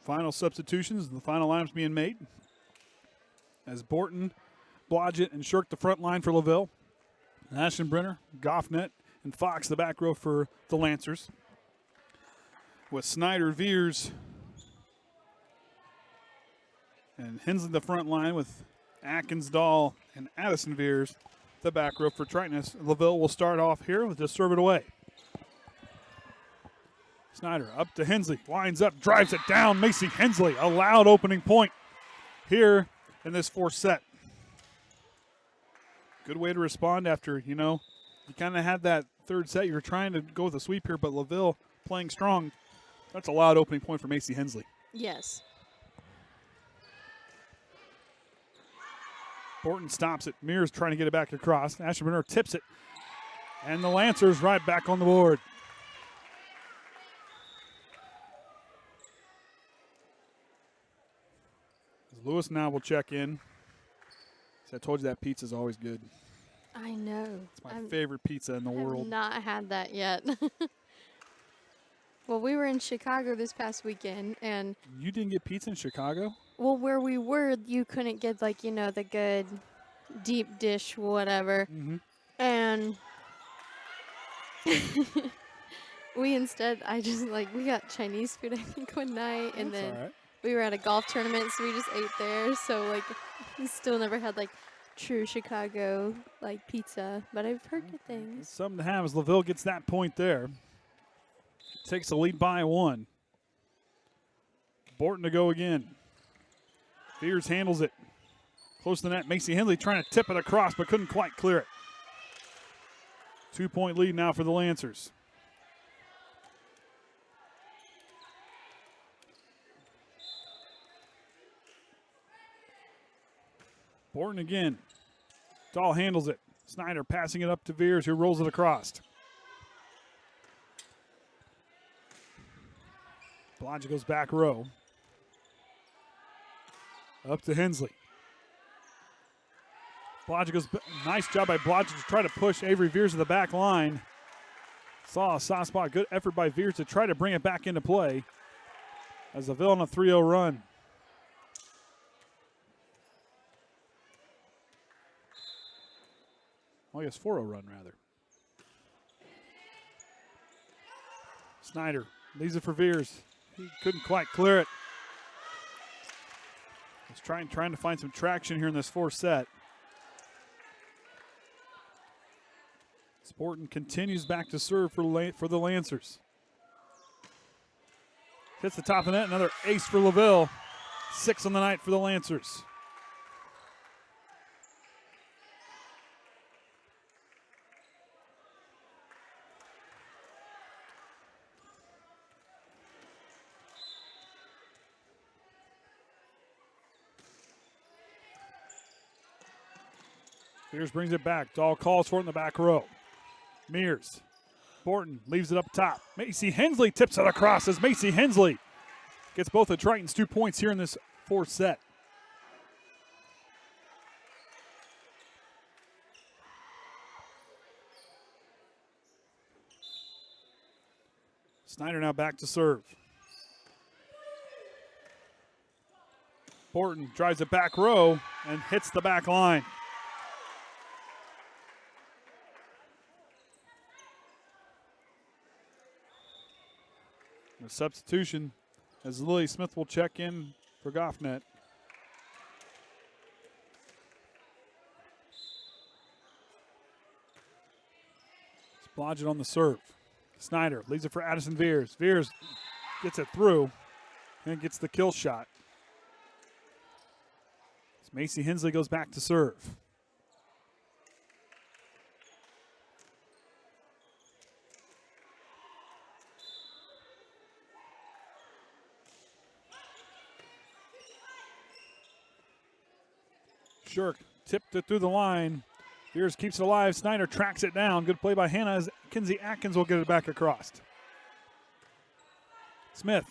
Final substitutions and the final lineups being made. As Borton, Blodgett, and Shirk the front line for LaVille. Aschenbrenner, Goffnet, and Fox the back row for the Lancers. With Snyder, Viers, and Hensley the front line with Atkins, Dahl, and Addison Viers. the back row for Triton. LaVille will start off here with just serve it away. Snyder up to Hensley, winds up, drives it down. Macy Hensley, a loud opening point here in this fourth set. Good way to respond after, you kind of had that third set. You're trying to go with a sweep here, but LaVille playing strong. That's a loud opening point for Macy Hensley. Yes. Borton stops it. Mears trying to get it back across. Asher tips it. And the Lancers right back on the board. Lewis now will check in. So I told you that pizza's always good. I know. It's my favorite pizza in the world. I've not had that yet. Well, we were in Chicago this past weekend, and you didn't get pizza in Chicago? Well, where we were, you couldn't get the good deep dish, whatever. Mm-hmm. And we got Chinese food, I think, one night, and That's then all right. we were at a golf tournament, so we just ate there. So we still never had true Chicago pizza, but I've heard good things. It's something to have as LaVille gets that point there. Takes the lead by 1. Borton to go again. Viers handles it. Close to the net. Macy Hensley trying to tip it across, but couldn't quite clear it. 2-point lead now for the Lancers. Borton again. Dahl handles it. Snyder passing it up to Viers, who rolls it across. Blodgett goes back row. Up to Hensley. Blodgett goes, nice job by Blodgett to try to push Avery Viers to the back line. Saw a soft spot, good effort by Viers to try to bring it back into play. As LaVille on a 3-0 run. Well, I guess 4-0 run, rather. Snyder leaves it for Viers. He couldn't quite clear it. He's trying to find some traction here in this fourth set. Borton continues back to serve for the Lancers. Hits the top of the net, another ace for LaVille. 6 on the night for the Lancers. Mears brings it back. Dahl calls for it in the back row. Mears. Borton leaves it up top. Macy Hensley tips it across as Macy Hensley gets both of Triton's 2 points here in this fourth set. Snyder now back to serve. Borton drives it back row and hits the back line. A substitution as Lily Smith will check in for Goffnet. Blodgett on the serve. Snyder leaves it for Addison Viers. Viers gets it through and gets the kill shot. As Macy Hensley goes back to serve. Shirk tipped it through the line. Viers keeps it alive. Snyder tracks it down. Good play by Hannah as Kinsey Atkins will get it back across. Smith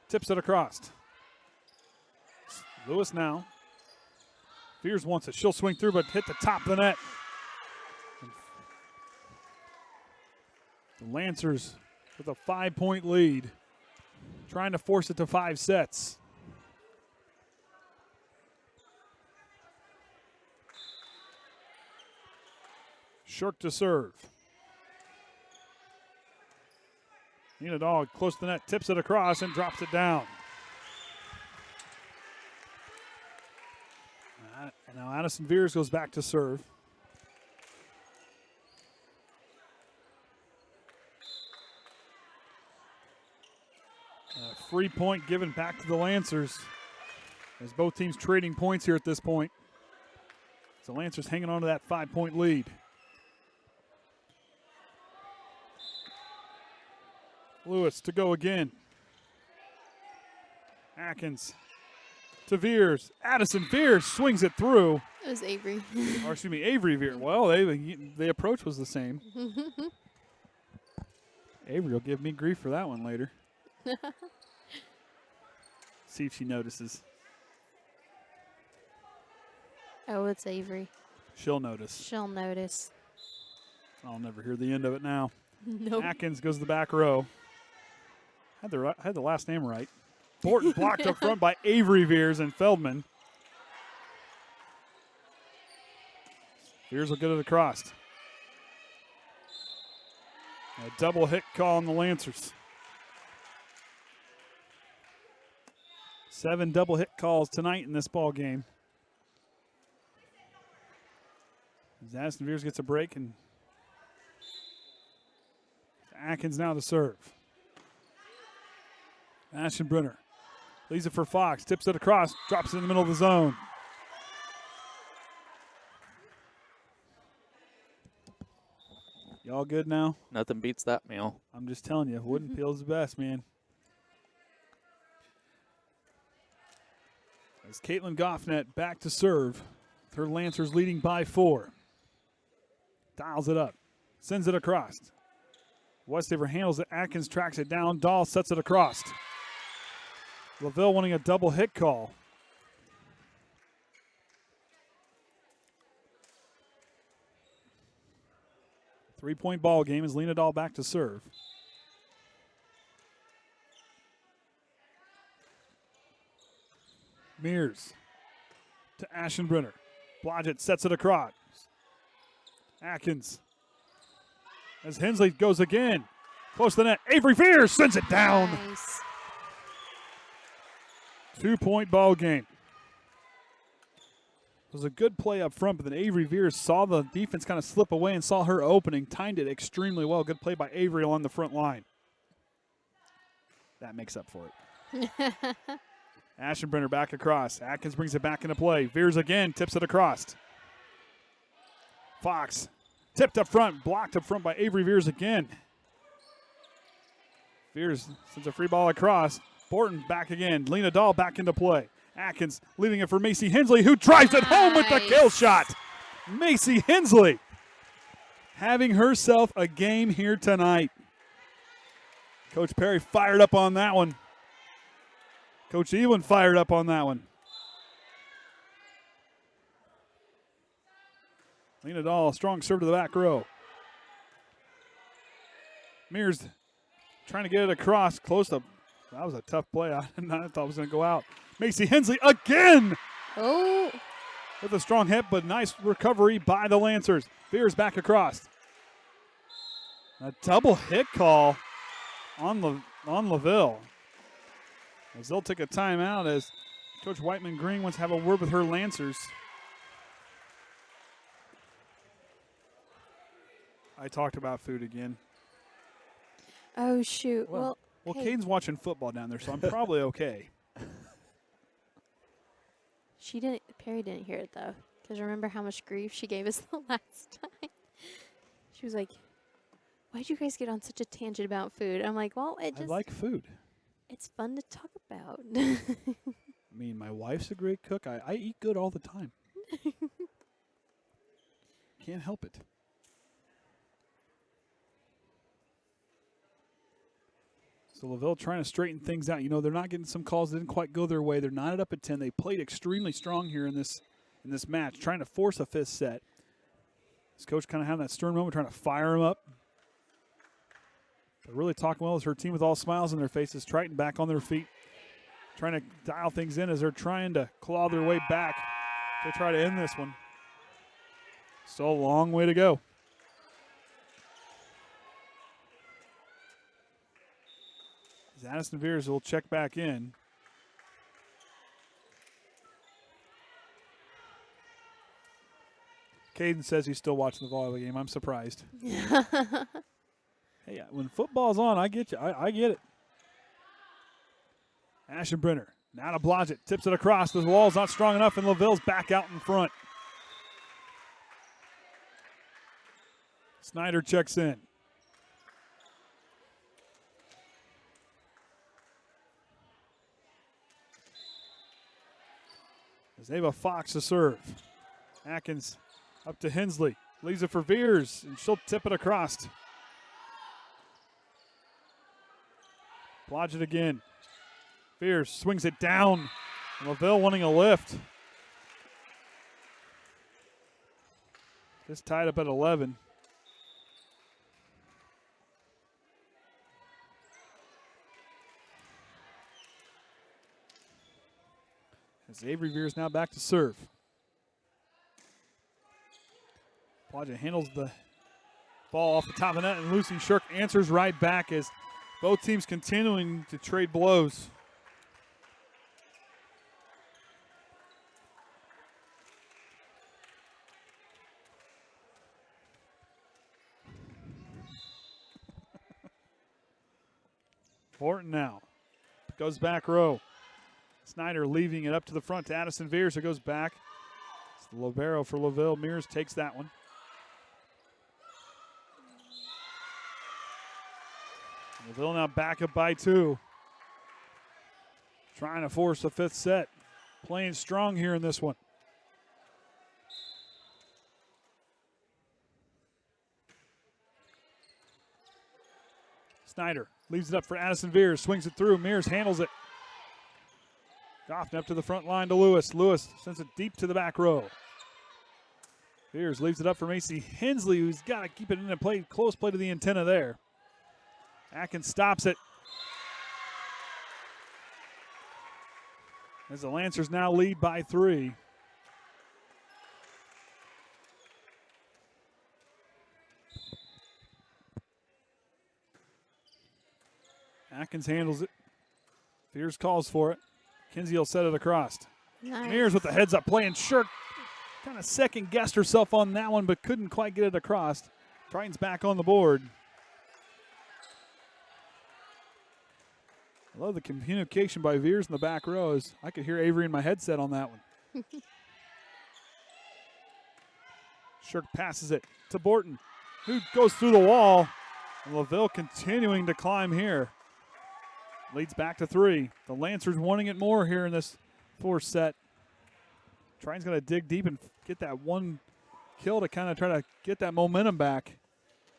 tips it across. Lewis now. Viers wants it. She'll swing through, but hit the top of the net. The Lancers with a 5-point lead, trying to force it to 5 sets. Shirk to serve. Nina Dahl close to the net, tips it across and drops it down. And now Addison Viers goes back to serve. free point given back to the Lancers as both teams trading points here at this point. So Lancers hanging on to that 5-point lead. Lewis to go again. Atkins to Viers. Addison Viers swings it through. It was Avery. Or excuse me, Avery Viers. Well, the approach was the same. Avery will give me grief for that one later. See if she notices. Oh, it's Avery. She'll notice. She'll notice. I'll never hear the end of it now. Nope. Atkins goes to the back row. Had the last name right. Borton blocked up front by Avery Viers and Feldman. Viers will get it across. A double hit call on the Lancers. 7 double hit calls tonight in this ball game. As Addison Viers gets a break, and Atkins now to serve. Aschenbrenner leaves it for Fox, tips it across, drops it in the middle of the zone. Y'all good now? Nothing beats that meal. I'm just telling you, wooden peel's the best, man. As Caitlin Goffnet back to serve, with her Lancers leading by 4. Dials it up, sends it across. Westaver handles it, Atkins tracks it down, Dahl sets it across. LaVille wanting a double hit call. Three-point ball game as Lena Dahl back to serve. Mears to Aschenbrenner. Blodgett sets it across. Atkins. As Hensley goes again. Close to the net. Avery Viers sends it down. Nice. 2-point ball game. It was a good play up front, but then Avery Viers saw the defense kind of slip away and saw her opening. Timed it extremely well. Good play by Avery along the front line. That makes up for it. Aschenbrenner back across. Atkins brings it back into play. Viers again tips it across. Fox tipped up front, blocked up front by Avery Viers again. Viers sends a free ball across. Borton back again. Lena Dahl back into play. Atkins leaving it for Macy Hensley, who drives it home with the kill shot. Macy Hensley having herself a game here tonight. Coach Perry fired up on that one. Coach Ewan fired up on that one. Lena Dahl, strong serve to the back row. Mears trying to get it across, close up. That was a tough play. I thought it was going to go out. Macy Hensley again. Oh. With a strong hit, but nice recovery by the Lancers. Viers back across. A double hit call on LaVille. As they'll take a timeout as Coach Whiteman Green wants to have a word with her Lancers. I talked about food again. Oh, shoot. Well, hey. Kayden's watching football down there, so I'm probably okay. Perry didn't hear it, though. Because remember how much grief she gave us the last time? She was like, why'd you guys get on such a tangent about food? I'm like, well, I like food. It's fun to talk about. I mean, my wife's a great cook. I eat good all the time. Can't help it. So LaVille trying to straighten things out. You know, they're not getting some calls that didn't quite go their way. They're knotted up at 10. They played extremely strong here in this match, trying to force a fifth set. This coach kind of having that stern moment, trying to fire him up. But really talking well as her team with all smiles on their faces. Triton back on their feet, trying to dial things in as they're trying to claw their way back to try to end this one. Still a long way to go. Addison Viers will check back in. Kayden says he's still watching the volleyball game. I'm surprised. Hey, when football's on, I get you. I get it. Aschenbrenner now to Blodgett. Tips it across. The wall's not strong enough, and LaVille's back out in front. Snyder checks in. Zava Fox to serve. Atkins up to Hensley. Leaves it for Viers, and she'll tip it across. Blodgett again. Viers swings it down. LaVille wanting a lift. This tied up at 11. As Avery Viers now back to serve. Blodgett handles the ball off the top of the net, and Lucy Shirk answers right back as both teams continuing to trade blows. Horton now goes back row. Snyder leaving it up to the front to Addison Viers. It goes back. It's the libero for LaVille. Mears takes that one. LaVille now back up by 2. Trying to force the 5th set. Playing strong here in this one. Snyder leaves it up for Addison Viers. Swings it through. Mears handles it. Goffin up to the front line to Lewis. Lewis sends it deep to the back row. Viers leaves it up for Macy Hensley, who's got to keep it in and play close play to the antenna there. Atkins stops it. As the Lancers now lead by 3. Atkins handles it. Viers calls for it. Kinsey will set it across. Nice. Mears with the heads up play, and Shirk kind of second guessed herself on that one, but couldn't quite get it across. Triton's back on the board. I love the communication by Viers in the back rows. I could hear Avery in my headset on that one. Shirk passes it to Borton, who goes through the wall. And LaVille continuing to climb here. Leads back to 3. The Lancers wanting it more here in this 4th set. Triton's going to dig deep and get that one kill to kind of try to get that momentum back.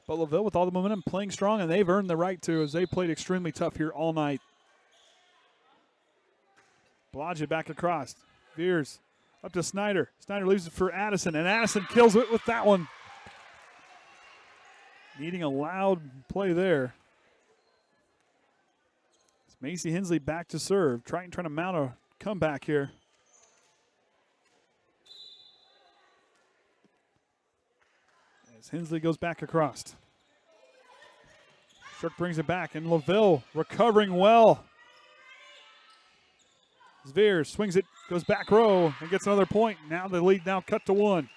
But LaVille with all the momentum playing strong, and they've earned the right to as they played extremely tough here all night. Blodgett back across. Viers up to Snyder. Snyder leaves it for Addison, and Addison kills it with that one. Needing a loud play there. It's Macy Hensley back to serve. Triton trying to mount a comeback here. As Hensley goes back across. Shirk brings it back, and LaVille recovering well. Viers swings it, goes back row, and gets another point. Now the lead now cut to 1.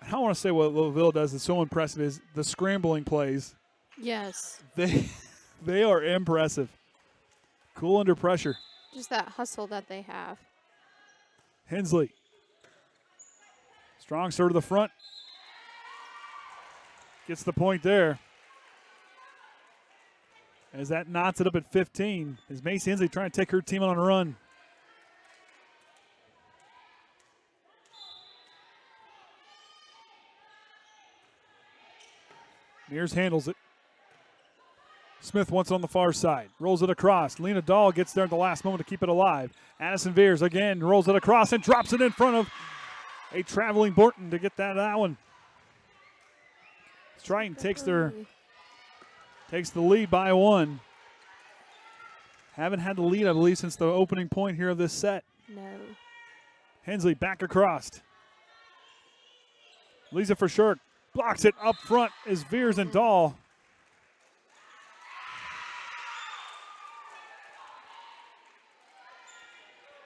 I want to say what LaVille does is so impressive is the scrambling plays. Yes. They are impressive. Cool under pressure. Just that hustle that they have. Hensley. Strong serve to the front. Gets the point there. As that knots it up at 15. Is Macy Hensley trying to take her team on a run. Mears handles it. Smith wants it on the far side. Rolls it across. Lena Dahl gets there at the last moment to keep it alive. Addison Viers again rolls it across and drops it in front of a traveling Borton to get that one. Triton takes the lead by 1. Haven't had the lead, I believe, since the opening point here of this set. No. Hensley back across. Leaves it for Shirk. Blocks it up front is Viers and Dahl.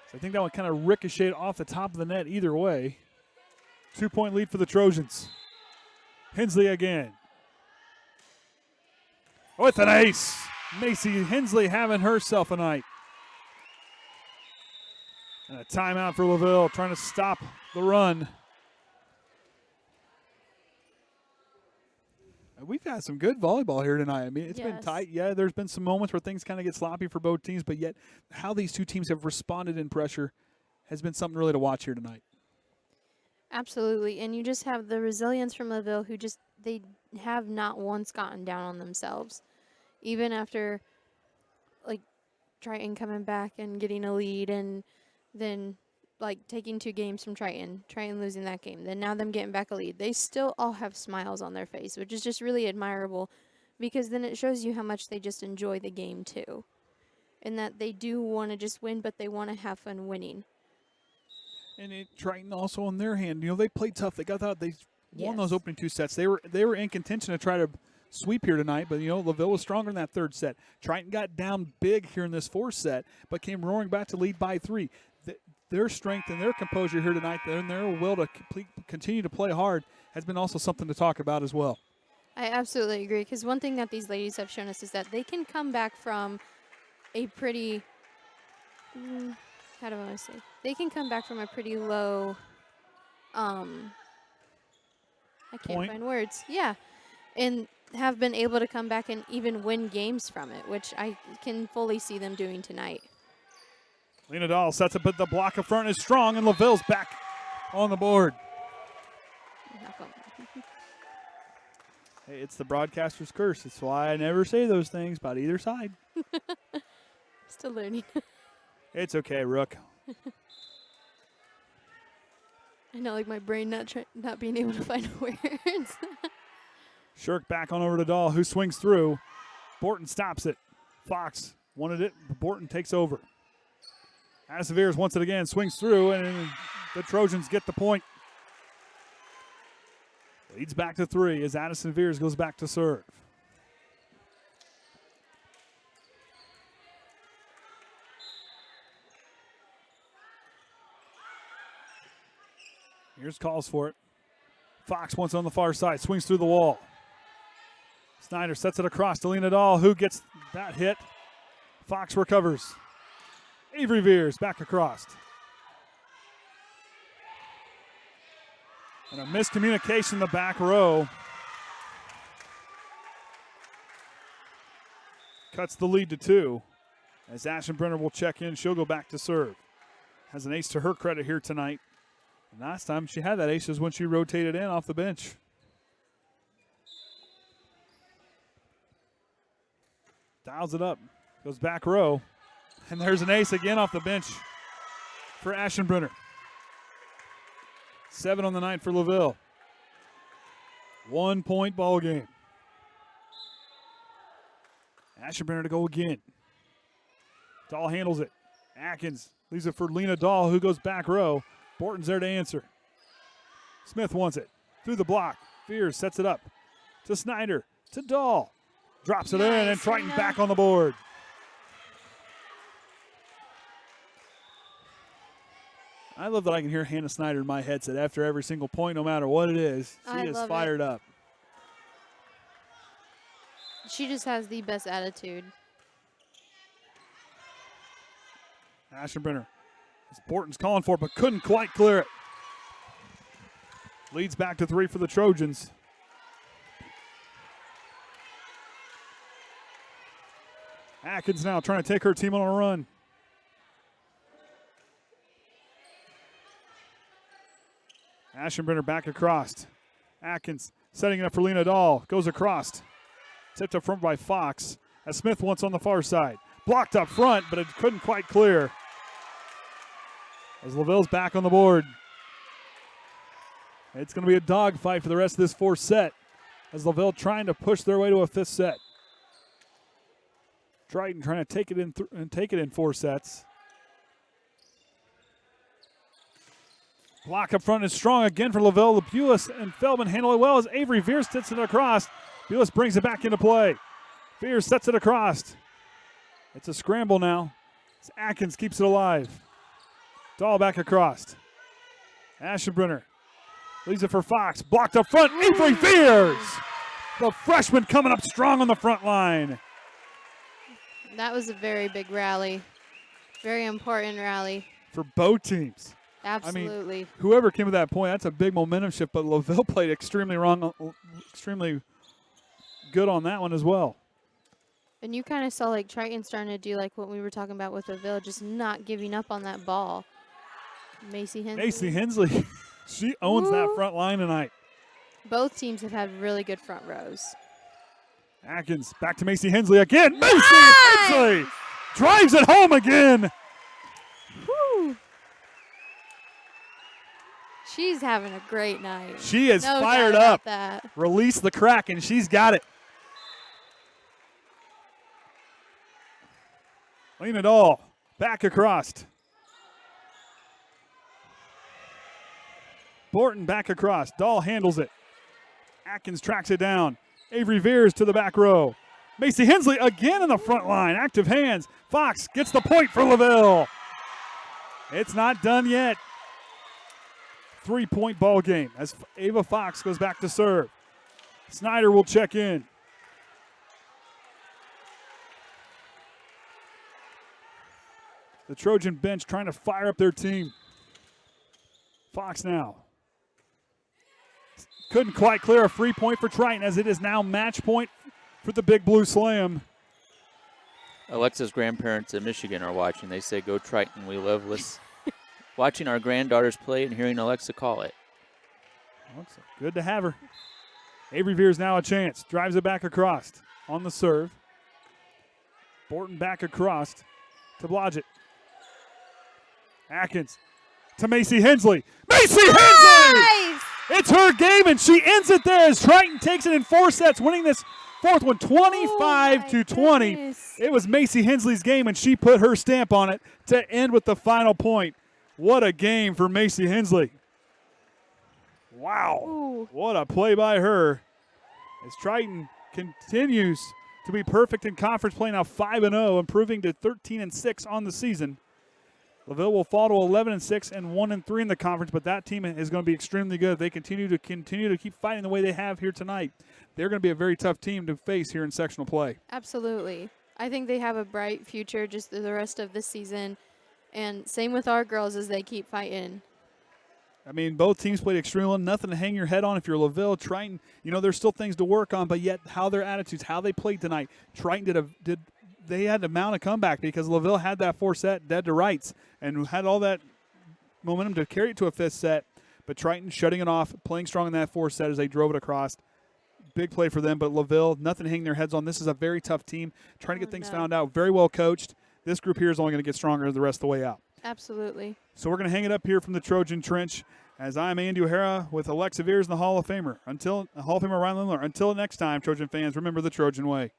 So I think that one kind of ricocheted off the top of the net either way. 2-point lead for the Trojans. Hensley again. With an ace. Macy Hensley having herself a night. And a timeout for LaVille, trying to stop the run. We've had some good volleyball here tonight. I mean, it's been tight. Yeah, there's been some moments where things kind of get sloppy for both teams, but yet how these two teams have responded in pressure has been something really to watch here tonight. Absolutely, and you just have the resilience from LaVille, who just, they have not once gotten down on themselves. Even after, like, Triton coming back and getting a lead, and then, like, taking 2 games from Triton losing that game, then now them getting back a lead. They still all have smiles on their face, which is just really admirable, because then it shows you how much they just enjoy the game too. And that they do want to just win, but they want to have fun winning. And Triton also on their hand, they played tough. They got out, they won those opening 2 sets. They were in contention to try to sweep here tonight, but LaVille was stronger in that 3rd set. Triton got down big here in this 4th set, but came roaring back to lead by 3. Their strength and their composure here tonight, and their will to continue to play hard, has been also something to talk about as well. I absolutely agree, because one thing that these ladies have shown us is that they can come back from a pretty, how do I want to say? They can come back from a pretty low, I can't find words. Yeah, and have been able to come back and even win games from it, which I can fully see them doing tonight. Lena Dahl sets up, but the block up front is strong, and LaVille's back on the board. Hey, it's the broadcaster's curse. It's why I never say those things about either side. Still learning. It's okay, Rook. I know, like my brain not being able to find words. Shirk back on over to Dahl, who swings through. Borton stops it. Fox wanted it, but Borton takes over. Addison Viers wants it again, swings through, and the Trojans get the point. Leads back to 3 as Addison Viers goes back to serve. Viers calls for it. Fox wants it on the far side, swings through the wall. Snyder sets it across to Lena Dahl, who gets that hit. Fox recovers. Avery Viers back across. And a miscommunication in the back row. Cuts the lead to 2. As Ashenbrenner will check in, she'll go back to serve. Has an ace to her credit here tonight. And last time she had that ace was when she rotated in off the bench. Dials it up. Goes back row. And there's an ace again off the bench for Ashenbrenner. 7 on the night for LaVille. 1 point ball game. Ashenbrenner to go again. Dahl handles it. Atkins leaves it for Lena Dahl, who goes back row. Borton's there to answer. Smith wants it. Through the block. Viers sets it up to Snyder. To Dahl. Drops it in, and Triton back on the board. I love that I can hear Hannah Snyder in my headset after every single point, no matter what it is. She is fired up. She just has the best attitude. Ashenbrenner. Borton's calling for it, but couldn't quite clear it. Leads back to 3 for the Trojans. Atkins now trying to take her team on a run. Ashenbrenner back across. Atkins setting it up for Lena Dahl. Goes across. Tipped up front by Fox. As Smith wants on the far side. Blocked up front, but it couldn't quite clear. As LaVille's back on the board. It's going to be a dogfight for the rest of this 4th set. As LaVille trying to push their way to a 5th set. Triton trying to take it in 4 sets. Block up front is strong again for LaVille. Bulis and Feldman handle it well as Avery Viers sets it across. Bulis brings it back into play. Viers sets it across. It's a scramble now. As Atkins keeps it alive. Dahl back across. Ashenbrenner leaves it for Fox. Blocked up front. Avery Viers. The freshman coming up strong on the front line. That was a very big rally. Very important rally. For both teams. Absolutely. I mean, whoever came to that point, that's a big momentum shift, but LaVille played extremely good on that one as well. And you kind of saw like Triton starting to do like what we were talking about with LaVille, just not giving up on that ball. Macy Hensley, she owns that front line tonight. Both teams have had really good front rows. Atkins back to Macy Hensley again. Macy Hensley drives it home again. Whew. She's having a great night. She is No fired doubt up. about that. Release the crack, and she's got it. Lean it all. Back across. Borton back across. Dahl handles it. Atkins tracks it down. Avery Viers to the back row. Macy Hensley again in the front line. Active hands. Fox gets the point for LaVille. It's not done yet. 3-point ball game as Ava Fox goes back to serve. Snyder will check in. The Trojan bench trying to fire up their team. Fox now. Couldn't quite clear a free point for Triton as it is now match point for the Big Blue Slam. Alexa's grandparents in Michigan are watching. They say, go Triton. We love watching our granddaughters play and hearing Alexa call it. Alexa, good to have her. Avery Viers now a chance. Drives it back across on the serve. Borton back across to Blodgett. Atkins to Macy Hensley. Macy Hensley! It's her game, and she ends it there as Triton takes it in 4 sets, winning this fourth one 25-20. It was Macy Hensley's game, and she put her stamp on it to end with the final point. What a game for Macy Hensley. Wow. Ooh. What a play by her. As Triton continues to be perfect in conference play, now 5-0, improving to 13-6 on the season. LaVille will fall to 11-6 and 1-3 in the conference, but that team is going to be extremely good. They continue to keep fighting the way they have here tonight. They're going to be a very tough team to face here in sectional play. Absolutely. I think they have a bright future just the rest of this season. And same with our girls as they keep fighting. I mean, both teams played extremely well. Nothing to hang your head on if you're LaVille. Triton, there's still things to work on, but yet how their attitudes, how they played tonight. Triton they had to mount a comeback because LaVille had that 4 set dead to rights and had all that momentum to carry it to a 5th set. But Triton shutting it off, playing strong in that 4 set as they drove it across. Big play for them, but LaVille, nothing to hang their heads on. This is a very tough team, trying to get things found out. Very well coached. This group here is only going to get stronger the rest of the way out. Absolutely. So we're going to hang it up here from the Trojan Trench as I'm Andy O'Hara with Alexa Viers and the Hall of Famer. Hall of Famer Ryan Lemler. Until next time, Trojan fans, remember the Trojan way.